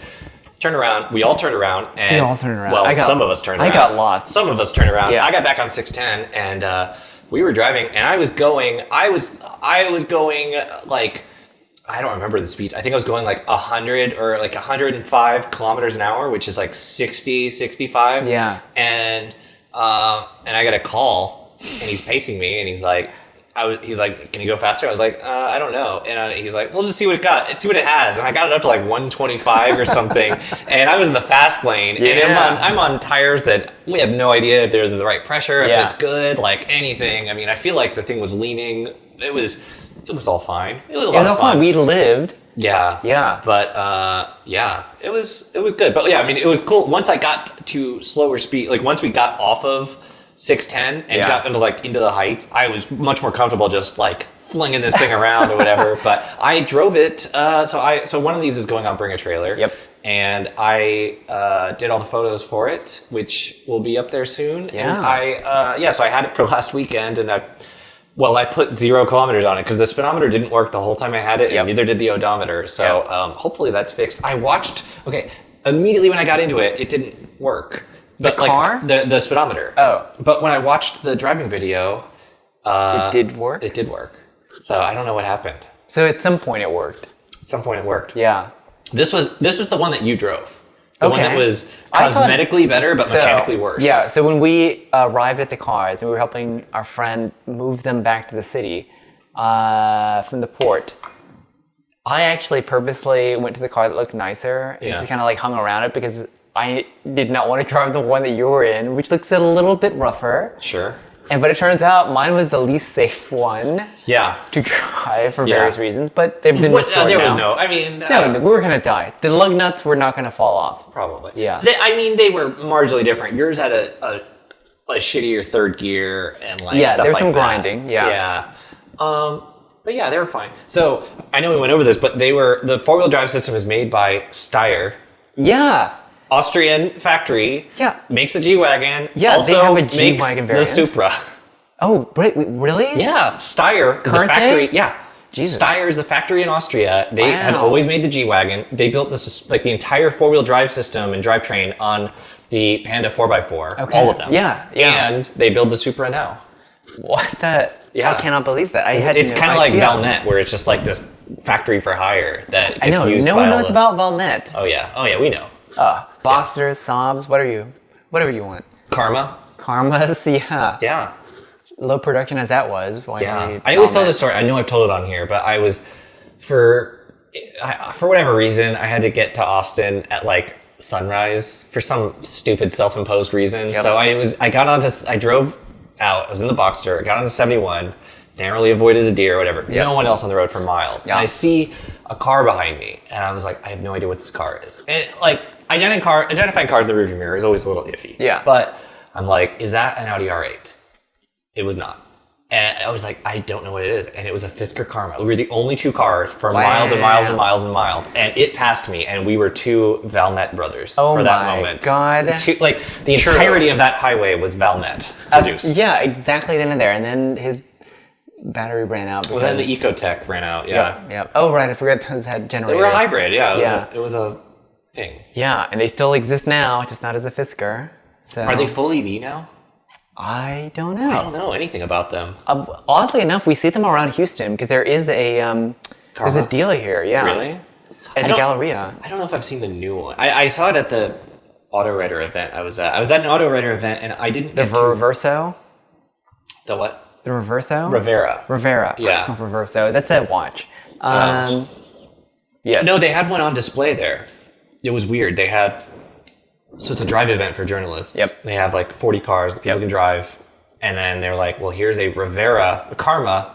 turned around. We all turned around, and we all turned around. Well, some of us turned around. I got lost. Some of us turned around. Yeah. I got back on 610, and we were driving, and I was going like, I don't remember the speeds. I think I was going like 100 or like 105 kilometers an hour, which is like 60, 65. Yeah. And I got a call, and he's pacing me, and he's like, "Can you go faster?" I was like, "I don't know." And he's like, "We'll just see what it has." And I got it up to like 125 or something, and I was in the fast lane. Yeah. And I'm on tires that we have no idea if they're the right pressure, if Yeah. it's good, like anything. I mean, I feel like the thing was leaning. It was all fine. It was a lot of fun. We lived. Yeah. Yeah. But it was good. But yeah, I mean, it was cool. Once I got to slower speed, like once we got off of 610 and got into the heights, I was much more comfortable just like flinging this thing around or whatever. But I drove it. So one of these is going on Bring a Trailer. Yep. And I did all the photos for it, which will be up there soon. Yeah. And so I had it for last weekend, and I put 0 kilometers on it because the speedometer didn't work the whole time I had it, and neither did the odometer. So hopefully that's fixed. I watched. Okay, immediately when I got into it, it didn't work. The car? The speedometer. Oh. But when I watched the driving video, it did work? It did work. So I don't know what happened. So at some point it worked. At some point it worked. Yeah. This was the one that you drove. The one that was I thought- cosmetically better, but mechanically worse. Yeah, so when we arrived at the cars and we were helping our friend move them back to the city from the port, I actually purposely went to the car that looked nicer and just kind of like hung around it because I did not want to drive the one that you were in, which looks a little bit rougher. Sure. But it turns out mine was the least safe one Yeah. to drive for various reasons. But they've been restored There now. was no. I mean, No, we were gonna die. The lug nuts were not gonna fall off. probably. Yeah. They were marginally different. Yours had a shittier third gear and like Yeah, stuff there was like some that. grinding. Yeah. Yeah. But yeah, they were fine. So I know we went over this, but the 4-wheel drive system is made by Steyr. Yeah. Austrian factory. Yeah. Makes the G-Wagon. Yeah, also they have a makes G-Wagon variant. the Supra. Oh, really? Yeah, Steyr is the Current factory. day? Yeah. Jesus. Steyr is the factory in Austria. They had Wow. always made the G-Wagon. They built this like the entire 4-wheel drive system and drivetrain on the Panda 4x4. Okay. All of them. Yeah. And they build the Supra now. What the? Yeah. I cannot believe that. It's kind of like idea. Valmet, where it's just like this factory for hire that I gets know. used No by one all knows the- about Valmet. Oh yeah, we know. Boxers, Sobs, what are you? Whatever you want. Karma. Karmas, yeah. Yeah. Low production as that was. Why Yeah. do you I always tell Valmet? this story. I know I've told it on here, but I was for whatever reason I had to get to Austin at like sunrise for some stupid self-imposed reason. Yep. So I drove out. I was in the Boxster. I got onto 71. Narrowly avoided a deer or whatever. Yep. No one else on the road for miles. Yeah. And I see a car behind me, and I was like, I have no idea what this car is. And like identifying cars in the rearview mirror is always a little iffy. Yeah. But I'm like, is that an Audi R8? It was not. And I was like, I don't know what it is. And it was a Fisker Karma. We were the only two cars for miles and miles and miles and miles. And it passed me, and we were two Valmet brothers for that my moment. God. The entirety of that highway was Valmet produced. Yeah, exactly then and there. And then his battery ran out. Well, then the because- Ecotec ran out, yeah. Yep. Oh, right. I forgot those had They generators. were a hybrid, yeah. Yeah. It was a thing. Yeah, and they still exist now, just not as a Fisker. So Are they full EV now? I don't know. I don't know anything about them. Oddly enough, we see them around Houston because there is a there's a Karma? dealer here. Yeah. Really? At the don't- Galleria. I don't know if I've seen the new one. I saw it at the Auto Writer event I was at. I was at an Auto Writer event, and I didn't The get to... Reverso. The what? The Reverso. Rivera. Rivera. Yeah. Reverso. That's that watch. Yeah. No, they had one on display there. It was weird. They had... So it's a drive event for journalists. Yep. They have like 40 cars that people can drive. And then they're like, well, here's a Rivera, a Karma,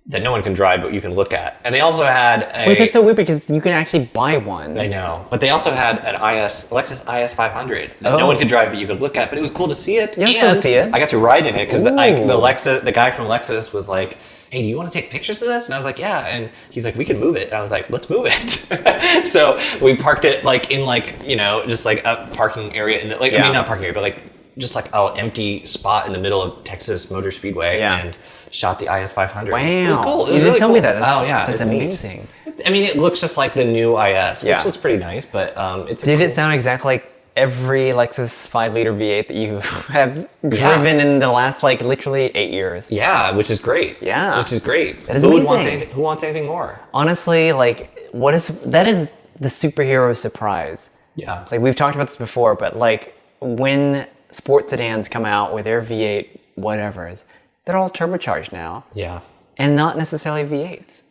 that no one can drive, but you can look at. And they also had a... Wait, that's so weird because you can actually buy one. I know. But they also had an Lexus IS 500 that no one could drive, but you could look at. But it was cool to see it. Yeah, it was cool to see it. I got to ride in it because Ooh. the guy from Lexus was like, hey, do you want to take pictures of this? And I was like, yeah. And he's like, we can move it. And I was like, let's move it. So we parked it like in like, you know, just like a parking area in the, like, I mean, not parking area, but like just like an empty spot in the middle of Texas Motor Speedway and shot the IS 500. Wow. It was cool. It was You didn't really tell cool. me that. Oh yeah. That's it's neat. amazing. I mean, it looks just like the new IS, which Yeah. looks pretty nice, but it's a Did cool... it sound exactly like every Lexus 5-liter V8 that you have driven in the last like literally 8 years? Yeah, which is great. Yeah. Which is great. That is who amazing. who wants anything more? Honestly, like that is the superhero surprise. Yeah. Like we've talked about this before, but like when sports sedans come out with their V8 whatevers, they're all turbocharged now Yeah. and not necessarily V8s.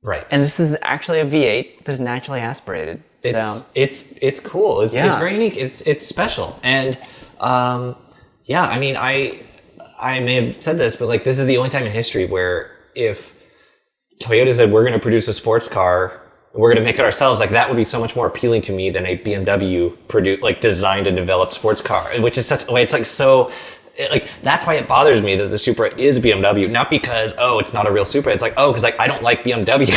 Right. And this is actually a V8 that is naturally aspirated. So It's cool. It's Yeah. very unique. It's special. And yeah, I mean, I may have said this, but like this is the only time in history where if Toyota said we're going to produce a sports car, we're going to make it ourselves, like that would be so much more appealing to me than a BMW designed and developed sports car, which is such a way, it's like so, like that's why it bothers me that the Supra is a BMW, not because, oh, it's not a real Supra. It's like, oh, because like I don't like BMW.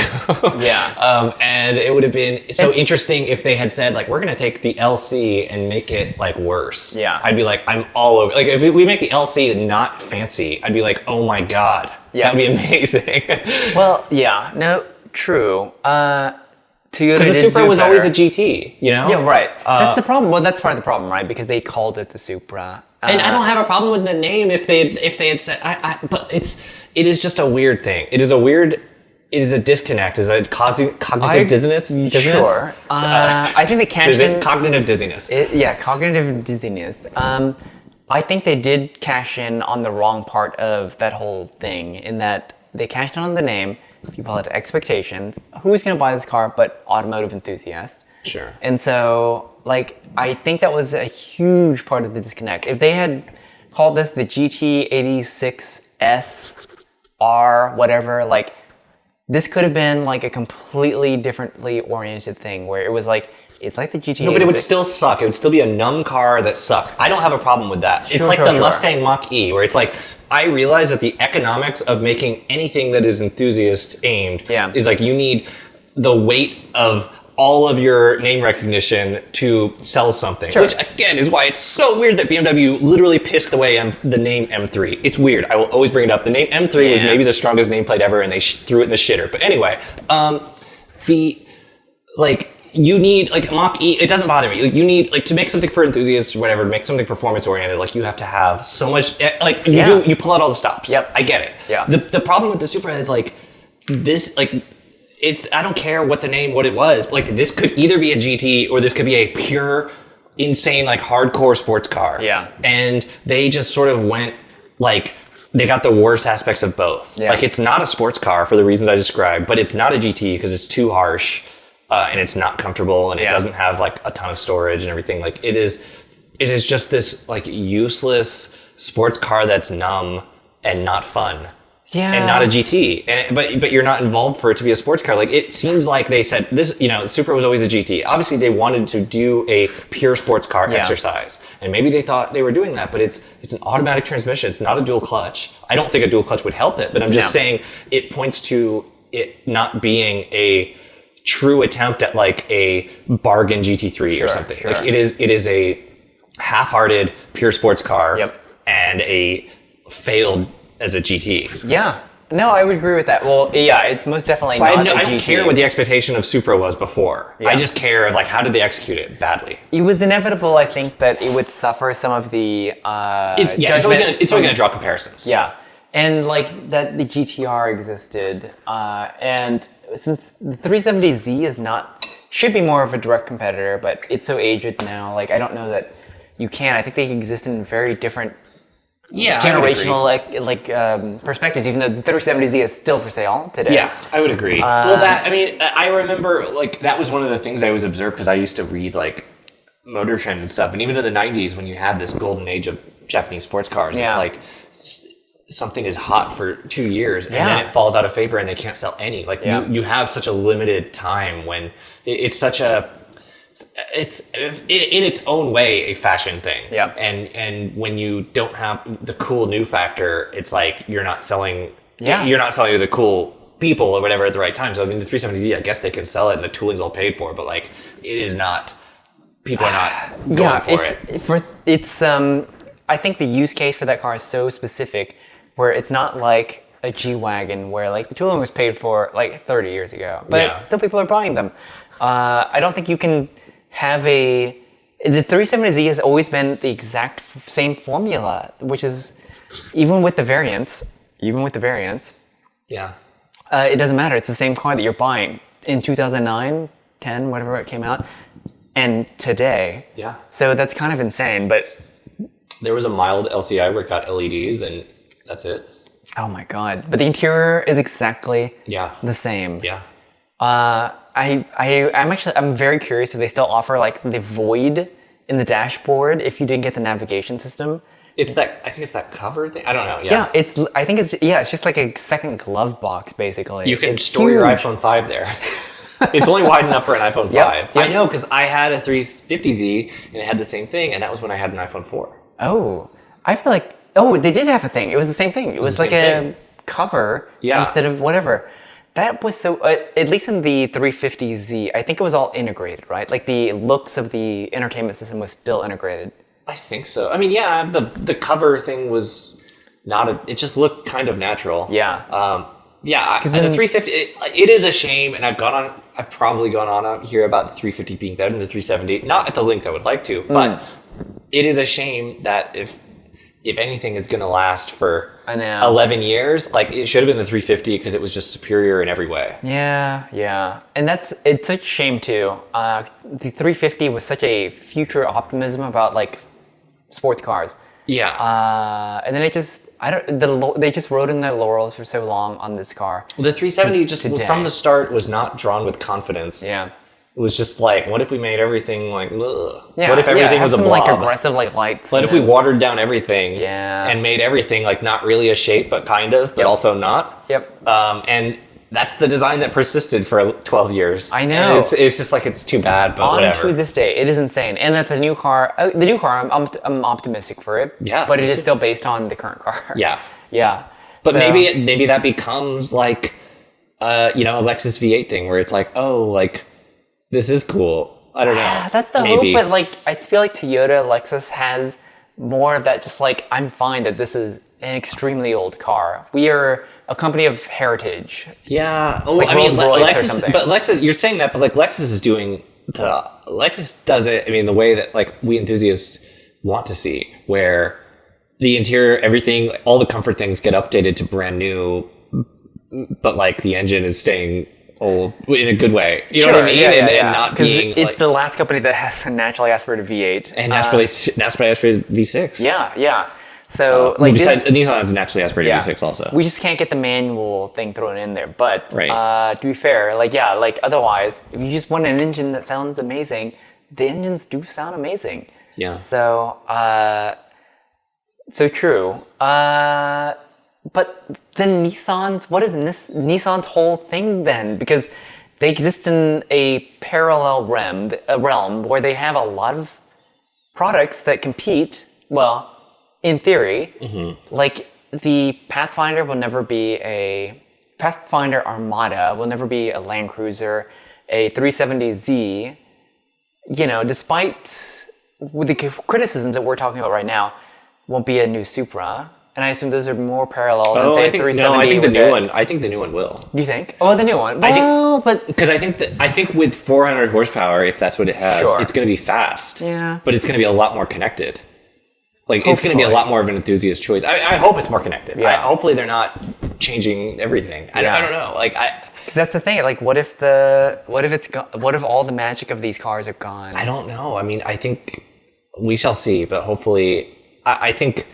Yeah. And it would have been so interesting if they had said like, we're going to take the LC and make it like worse. Yeah. I'd be like, I'm all over. Like if we make the LC not fancy, I'd be like, oh my God. Yeah. That would be amazing. Well, yeah, no, true. Toyota Because the did Supra do was always a better. GT, you know? Yeah, right. That's the problem. Well, that's part of the problem, right? Because they called it the Supra. And I don't have a problem with the name if they had said, but it is just a weird thing. It is a disconnect. Is it causing cognitive dissonance? Sure. I think they cashed in. Cognitive dizziness. Cognitive dizziness. I think they did cash in on the wrong part of that whole thing in that they cashed in on the name. People had expectations. Who's going to buy this car but automotive enthusiasts? Sure. And so, like, I think that was a huge part of the disconnect. If they had called this the GT86S R, whatever, like, this could have been like a completely differently oriented thing where it was like, it's like the GT86. No, but it would still suck. It would still be a numb car that sucks. I don't have a problem with that. It's like the Mustang Mach-E, where it's like, I realize that the economics of making anything that is enthusiast aimed is like, you need the weight of all of your name recognition to sell something. Which, again, is why it's so weird that BMW literally pissed away the name M3. It's weird. I will always bring it up. The name M3 was maybe the strongest nameplate ever, and they threw it in the shitter. But anyway, you need, like, Mach-E, it doesn't bother me. Like, you need, like, to make something for enthusiasts or whatever, to make something performance-oriented, like, you have to have so much, like, you pull out all the stops. Yep. I get it. Yeah. The problem with the Supra is, like, this, like, I don't care what it was. Like, this could either be a GT or this could be a pure, insane, like, hardcore sports car. Yeah. And they just sort of went, like, they got the worst aspects of both. Yeah. Like, it's not a sports car for the reasons I described, but it's not a GT because it's too harsh. And it's not comfortable, and it doesn't have like a ton of storage and everything. Like, it is just this like useless sports car that's numb and not fun. Yeah. And not a GT. But you're not involved for it to be a sports car. Like, it seems like they said this, Supra was always a GT. Obviously they wanted to do a pure sports car exercise. And maybe they thought they were doing that, but it's an automatic transmission. It's not a dual clutch. I don't think a dual clutch would help it, but I'm just saying it points to it not being a true attempt at like a bargain GT3 or something. Sure. Like, it is a half-hearted pure sports car and a failed as a GT. Yeah. No, I would agree with that. Well, yeah, it's most definitely so not I don't care what the expectation of Supra was before. Yeah. I just care like, how did they execute it badly? It was inevitable, I think, that it would suffer some of the it's always going to draw comparisons. Yeah. And like that the GTR existed and since the 370Z should be more of a direct competitor, but it's so aged now, like, I don't know that you can. I think they exist in very different generational perspectives, even though the 370Z is still for sale today. Yeah, I would agree. I remember, like, that was one of the things I always observed because I used to read, like, Motor Trend and stuff, and even in the 90s when you had this golden age of Japanese sports cars, it's like, something is hot for 2 years and then it falls out of favor and they can't sell any. Like, you have such a limited time when it's in its own way a fashion thing. Yeah. And when you don't have the cool new factor, it's like you're not selling to the cool people or whatever at the right time. So I mean, the 370Z, I guess they can sell it and the tooling's all paid for, but like, it is not. People are not going for it. I think the use case for that car is so specific, where it's not like a G-Wagon where like the tooling was paid for like 30 years ago, but still people are buying them. I don't think you can have the 370Z has always been the exact same formula, which is even with the variants, it doesn't matter. It's the same car that you're buying in 2009, 10, whatever it came out, and today. Yeah. So that's kind of insane, but there was a mild LCI where it got LEDs and that's it. Oh my god! But the interior is exactly the same. Yeah. I'm very curious if they still offer like the void in the dashboard if you didn't get the navigation system. I think it's that cover thing. I don't know. Yeah. It's just like a second glove box basically. You can store your iPhone 5 there. It's only wide enough for an iPhone 5. Yep. I know, because I had a 350Z and it had the same thing, and that was when I had an iPhone 4. Oh, I feel like. Oh, they did have a thing. It was the same thing. It was like a cover instead of whatever. That was so, at least in the 350Z, I think it was all integrated, right? Like the looks of the entertainment system was still integrated. I think so. I mean, the cover thing was it just looked kind of natural. Yeah. And the 350, it is a shame, and I've probably gone on here about the 350 being better than the 370. Not at the length I would like to, but it is a shame that if anything is going to last for 11 years, like, it should have been the 350 because it was just superior in every way. Yeah. And it's such a shame too. The 350 was such a future optimism about like sports cars. Yeah. And then they just rode in their laurels for so long on this car. Well, the 370 from the start was not drawn with confidence. Yeah. was just like, what if we made everything like, ugh? Yeah, What if everything have was a some, blob? like aggressive like lights. What if we watered down everything and made everything like not really a shape, but kind of, but also not? Yep. And that's the design that persisted for 12 years. I know. And it's just like, it's too bad, but whatever. To this day, it is insane. And that the new car, I'm optimistic for it. Yeah. But it is still based on the current car. Yeah. Yeah. But maybe that becomes like, a Lexus V8 thing where it's like, oh, like, this is cool. I don't know. That's the hope, but like, I feel like Toyota, Lexus has more of that just like, I'm fine that this is an extremely old car. We are a company of heritage. Yeah. Oh, like I mean, Lexus, you're saying that, but like Lexus does it, I mean, the way that like we enthusiasts want to see, where the interior, everything, all the comfort things get updated to brand new, but like the engine is staying old in a good way. You know what I mean? And not being it's the last company that has a naturally aspirated V8 and naturally aspirated V6. Yeah. So besides, Nissan has a naturally aspirated V6 also. We just can't get the manual thing thrown in there. But to be fair, otherwise, if you just want an engine that sounds amazing, the engines do sound amazing. Yeah. So true. But then what is Nissan's whole thing then? Because they exist in a parallel realm where they have a lot of products that compete, well, in theory. Mm-hmm. Like the Pathfinder Armada will never be a Land Cruiser, a 370Z, despite the criticisms that we're talking about right now, won't be a new Supra. And I assume those are more parallel than say 370. No, I think the new one will. Do you think? Oh, the new one. Because I think with 400 horsepower, if that's what it has, it's going to be fast. Yeah. But it's going to be a lot more connected. Like it's going to be a lot more of an enthusiast choice. I hope it's more connected. Yeah. Hopefully they're not changing everything. I don't know. Because that's the thing. Like, what if all the magic of these cars are gone? I don't know. I mean, I think we shall see. But hopefully, I think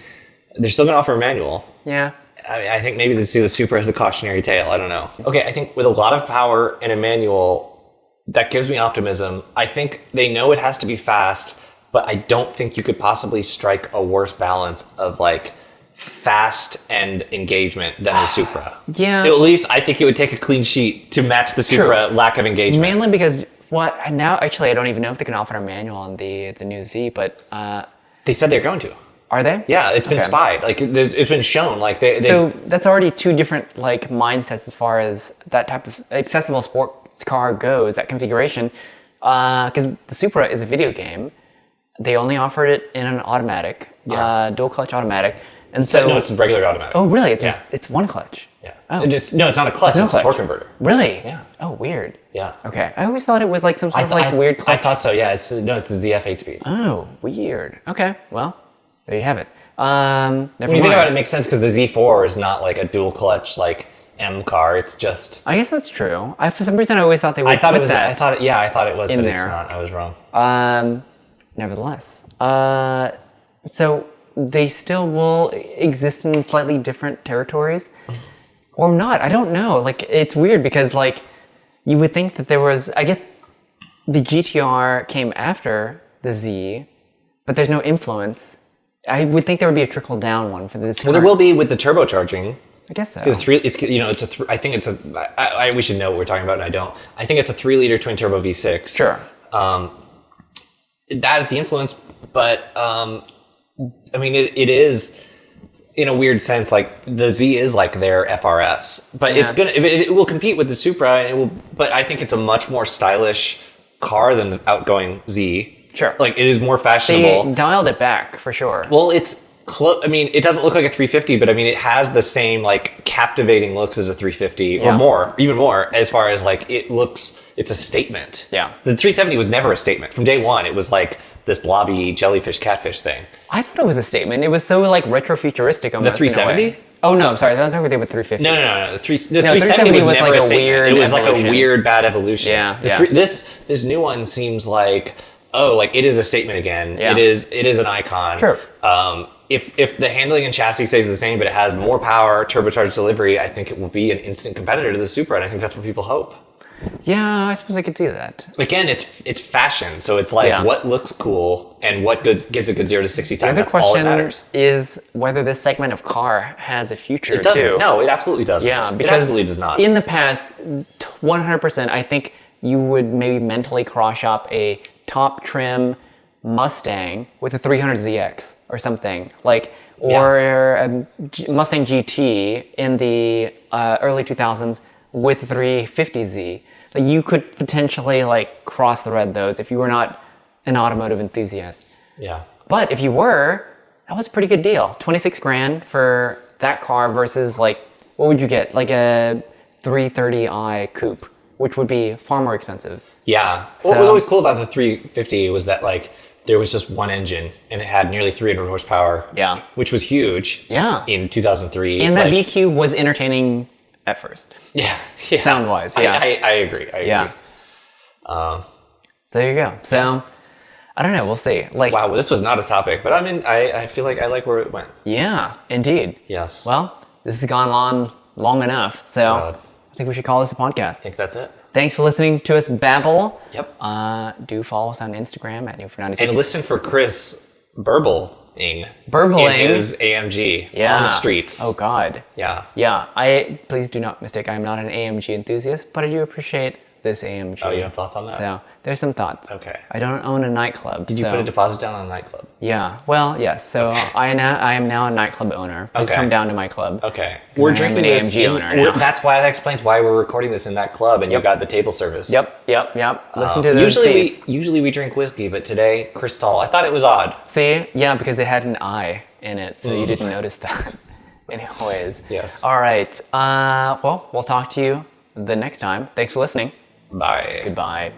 they're still going to offer a manual. Yeah. I think maybe the Supra has a cautionary tale. I don't know. Okay, I think with a lot of power and a manual, that gives me optimism. I think they know it has to be fast, but I don't think you could possibly strike a worse balance of like fast and engagement than the Supra. Yeah. At least I think it would take a clean sheet to match the Supra lack of engagement. Mainly because now actually I don't even know if they can offer a manual on the new Z, but they said they're going to. Are they? Yeah, it's been spied. Like it's been shown. Like so that's already two different like mindsets as far as that type of accessible sports car goes. That configuration, because the Supra is a video game. They only offered it in an automatic, dual clutch automatic, and so it's a regular automatic. Oh, really? It's one clutch. Yeah. Oh. It's not a clutch. It's a torque converter. Really? Yeah. Oh, weird. Yeah. Okay. I always thought it was like some sort of weird clutch. I thought so. Yeah. It's a ZF 8-speed. Oh, weird. Okay. Well, there you have it. When you think about it, it makes sense because the Z4 is not like a dual clutch like M car. It's just. I guess that's true. For some reason, I always thought they would. I thought it was, but it's not. I was wrong. Nevertheless, so they still will exist in slightly different territories, or not. I don't know. Like it's weird because like you would think that there was. I guess the GTR came after the Z, but there's no influence. I would think there would be a trickle down one for this. Well, there will be with the turbocharging. I guess so. We should know what we're talking about, and I don't. I think it's a 3-liter twin turbo V6. Sure. That is the influence, but I mean, it is in a weird sense like the Z is like their FRS, but it will compete with the Supra. But I think it's a much more stylish car than the outgoing Z. Sure. Like it is more fashionable. They dialed it back for sure. Well, it's close. I mean, it doesn't look like a 350, but I mean, it has the same like captivating looks as a 350 or more, even more, as far as like it looks. It's a statement. Yeah. The 370 was never a statement. From day one, it was like this blobby jellyfish catfish thing. I thought it was a statement. It was so like retro-futuristic almost. The 370? Oh no, I'm sorry. I thought they were 350. No. The 370 was never like a statement. Weird it was evolution. Like a weird bad evolution. Yeah. This new one seems like like it is a statement again. Yeah. It is an icon. Sure. If the handling and chassis stays the same, but it has more power, turbocharged delivery, I think it will be an instant competitor to the Supra, and I think that's what people hope. Yeah, I suppose I could see that. Again, it's fashion, so it's like what looks cool and what gives a good 0 to 60 time. The That's all that question matters. is whether this segment of car has a future. It doesn't. Too. No, it absolutely doesn't. Yeah, it because absolutely does not. in the past, 100%, I think you would maybe mentally cross shop a top trim Mustang with a 300ZX or something like, or a Mustang GT in the early 2000s with a 350Z. Like you could potentially like cross-thread those if you were not an automotive enthusiast. Yeah. But if you were, that was a pretty good deal. 26 grand for that car versus like, what would you get? Like a 330i coupe, which would be far more expensive. Yeah. What was always cool about the 350 was that like there was just one engine and it had nearly 300 horsepower. Yeah. Which was huge. Yeah. In 2003. And that VQ was entertaining at first. Yeah. Sound-wise, yeah. I agree. I agree. So there you go. So, I don't know. We'll see. Like, wow, this was not a topic, but I feel like I like where it went. Yeah, indeed. Yes. Well, this has gone on long enough. So, I think we should call this a podcast. I think that's it. Thanks for listening to us babble. Yep. Do follow us on Instagram at New496. And listen for Chris burbling in his AMG on the streets. Oh God. Yeah. Yeah. Please do not mistake. I am not an AMG enthusiast, but I do appreciate this AMG. Oh, you have thoughts on that? So there's some thoughts. Okay. I don't own a nightclub. Did you put a deposit down on a nightclub? Yeah. Well, yes. So I am now a nightclub owner. Please come down to my club. Okay. We're drinking an this. AMG owner now. That's why that explains why we're recording this in that club, and you got the table service. Yep. Listen to those usually we drink whiskey, but today Cristal. I thought it was odd. See, yeah, because it had an I in it, so you didn't notice that. Anyways. Yes. All right. Well, we'll talk to you the next time. Thanks for listening. Bye. Goodbye.